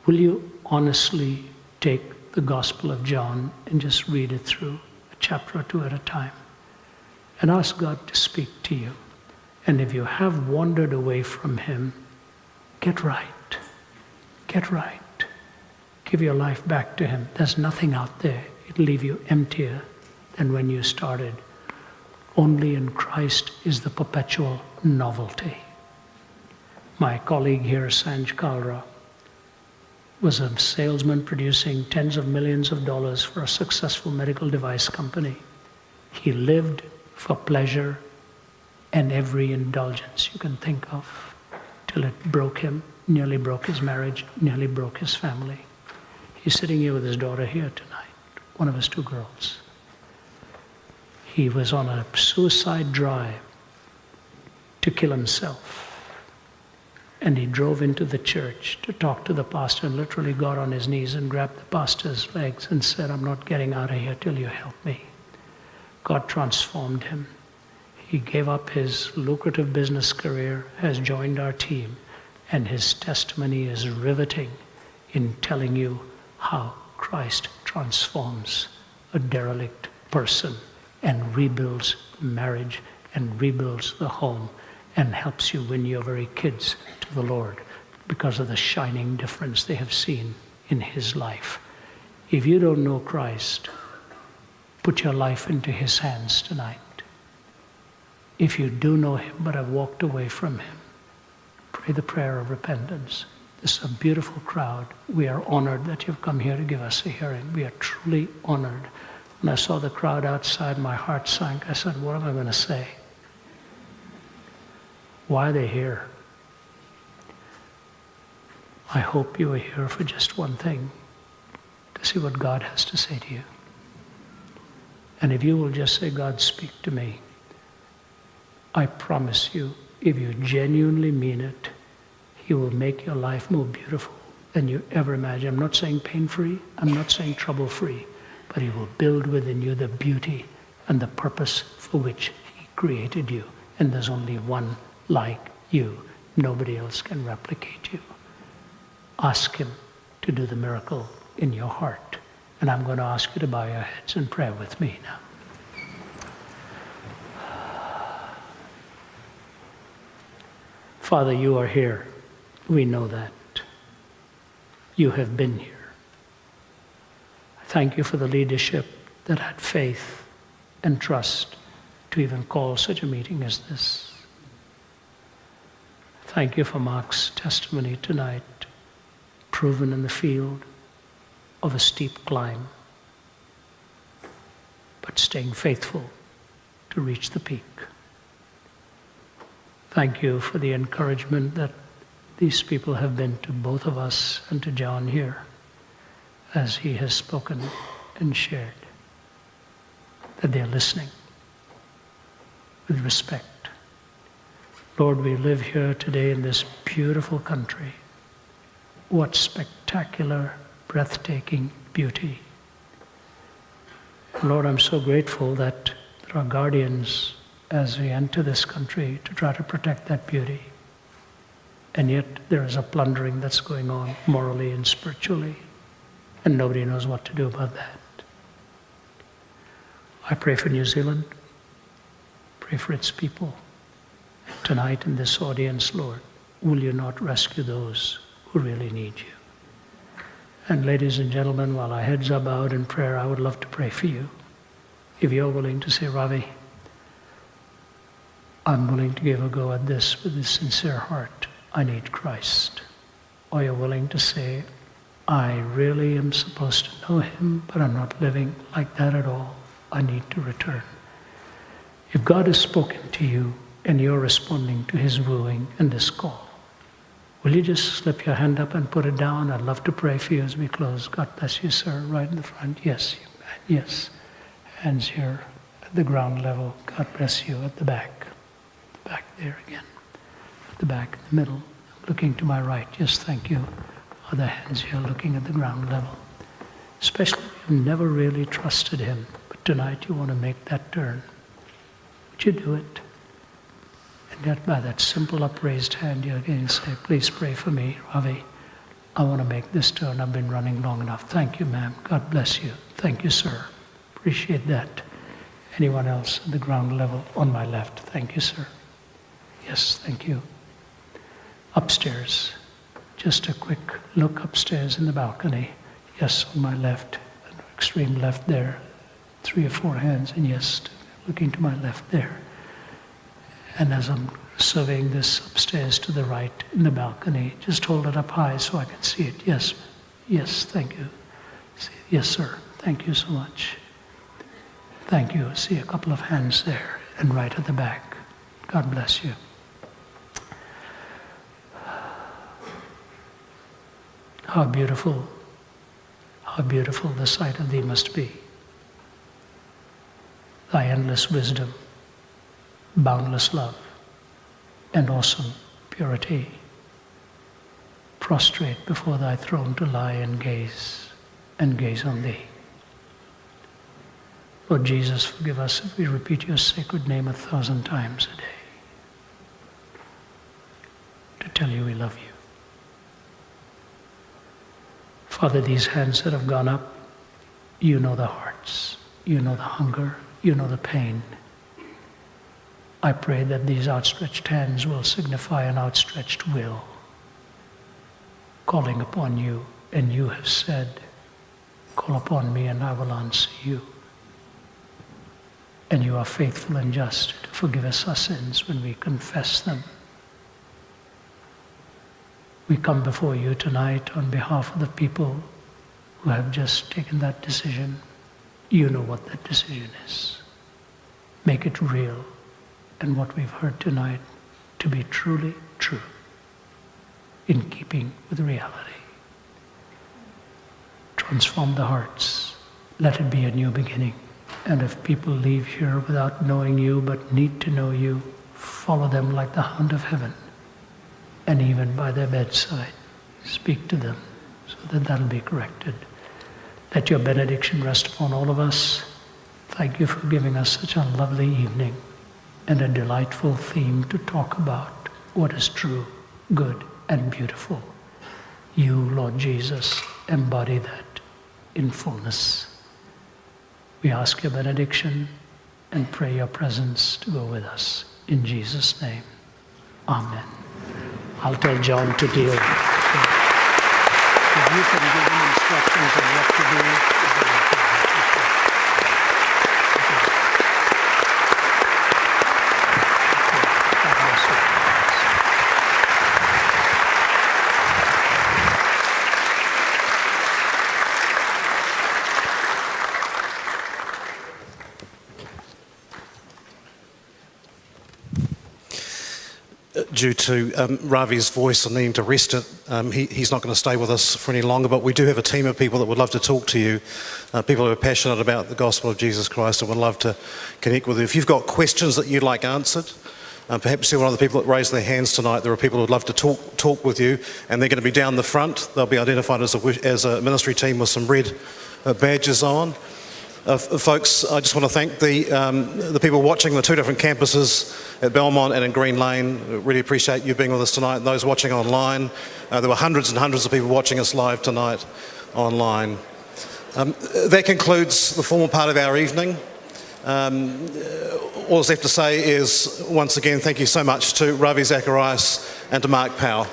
Will you honestly take the Gospel of John and just read it through, a chapter or 2 at a time, and ask God to speak to you? And if you have wandered away from Him, get right. Get right. Give your life back to Him. There's nothing out there. It'll leave you emptier than when you started. Only in Christ is the perpetual novelty. My colleague here, Sanj Kalra, was a salesman producing tens of millions of dollars for a successful medical device company. He lived for pleasure and every indulgence you can think of till it broke him, nearly broke his marriage, nearly broke his family. He's sitting here with his daughter here tonight, one of his 2 girls. He was on a suicide drive to kill himself. And he drove into the church to talk to the pastor and literally got on his knees and grabbed the pastor's legs and said, I'm not getting out of here till you help me. God transformed him. He gave up his lucrative business career, has joined our team, and his testimony is riveting in telling you how Christ transforms a derelict person and rebuilds marriage and rebuilds the home and helps you win your very kids to the Lord because of the shining difference they have seen in His life. If you don't know Christ, put your life into His hands tonight. If you do know him but have walked away from him, pray the prayer of repentance. This is a beautiful crowd. We are honored that you've come here to give us a hearing. We are truly honored. When I saw the crowd outside, my heart sank. I said, what am I going to say? Why are they here? I hope you are here for just one thing, to see what God has to say to you. And if you will just say, God, speak to me, I promise you, if you genuinely mean it, he will make your life more beautiful than you ever imagined. I'm not saying pain-free, I'm not saying trouble-free, but he will build within you the beauty and the purpose for which he created you. And there's only one like you. Nobody else can replicate you. Ask him to do the miracle in your heart. And I'm going to ask you to bow your heads in prayer with me now. Father, you are here. We know that. You have been here. Thank you for the leadership that had faith and trust to even call such a meeting as this. Thank you for Mark's testimony tonight, proven in the field of a steep climb, but staying faithful to reach the peak. Thank you for the encouragement that these people have been to both of us and to John here as he has spoken and shared, that they're listening with respect. Lord, we live here today in this beautiful country. What spectacular, breathtaking beauty. And Lord, I'm so grateful that there are guardians as we enter this country to try to protect that beauty. And yet there is a plundering that's going on morally and spiritually, and nobody knows what to do about that. I pray for New Zealand, pray for its people. Tonight in this audience, Lord, will you not rescue those who really need you? And ladies and gentlemen, while our heads are bowed in prayer, I would love to pray for you. If you're willing to say, Ravi, I'm willing to give a go at this with a sincere heart. I need Christ. Or you're willing to say, I really am supposed to know him, but I'm not living like that at all. I need to return. If God has spoken to you and you're responding to his wooing and this call, will you just slip your hand up and put it down? I'd love to pray for you as we close. God bless you, sir, right in the front. Yes, yes. Hands here at the ground level. God bless you at the back. Back there again. At the back, in the middle. Looking to my right. Yes, thank you. Other hands here looking at the ground level. Especially if you've never really trusted him, but tonight you want to make that turn. Would you do it? And yet by that simple upraised hand, you again say, please pray for me, Ravi. I want to make this turn. I've been running long enough. Thank you, ma'am. God bless you. Thank you, sir. Appreciate that. Anyone else at the ground level on my left? Thank you, sir. Yes, thank you. Upstairs. Just a quick look upstairs in the balcony. Yes, on my left, extreme left there. 3 or 4 hands, and yes, looking to my left there. And as I'm surveying this upstairs to the right in the balcony, just hold it up high so I can see it. Yes, yes, thank you. Yes, sir, thank you so much. Thank you. I see a couple of hands there and right at the back. God bless you. How beautiful the sight of thee must be. Thy endless wisdom, boundless love, and awesome purity. Prostrate before thy throne to lie and gaze on thee. Lord Jesus, forgive us if we repeat your sacred name 1,000 times a day to tell you we love you. Father, these hands that have gone up, you know the hearts, you know the hunger, you know the pain. I pray that these outstretched hands will signify an outstretched will, calling upon you, and you have said, call upon me and I will answer you. And you are faithful and just to Forgive us our sins when we confess them. We come before you tonight on behalf of the people who have just taken that decision. You know what that decision is. Make it real, and what we've heard tonight to be truly true, in keeping with reality. Transform the hearts. Let it be a new beginning. And if people leave here without knowing you but need to know you, follow them like the hound of heaven. And even by their bedside, speak to them so that that'll be corrected. Let your benediction rest upon all of us. Thank you for giving us such a lovely evening and a delightful theme to talk about what is true, good, and beautiful. You, Lord Jesus, embody that in fullness. We ask your benediction and pray your presence to go with us. In Jesus' name, amen. I'll tell John to deal. If you can give him instructions on what to do. Due to Ravi's voice and needing to rest it, he's not going to stay with us for any longer, but we do have a team of people that would love to talk to you, people who are passionate about the gospel of Jesus Christ and would love to connect with you. If you've got questions that you'd like answered, perhaps you're one of the people that raised their hands tonight. There are people who would love to talk with you, and they're going to be down the front. They'll be identified as a ministry team with some red badges on. Folks, I just want to thank the people watching the two different campuses at Belmont and in Green Lane. Really appreciate you being with us tonight. And those watching online, there were hundreds and hundreds of people watching us live tonight online. That concludes the formal part of our evening. All that's left to say is, once again, thank you so much to Ravi Zacharias and to Mark Powell.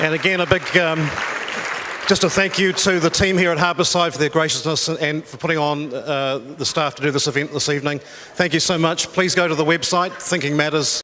And again, a big, just a thank you to the team here at Harbourside for their graciousness and for putting on the staff to do this event this evening. Thank you so much. Please go to the website, Thinking Matters.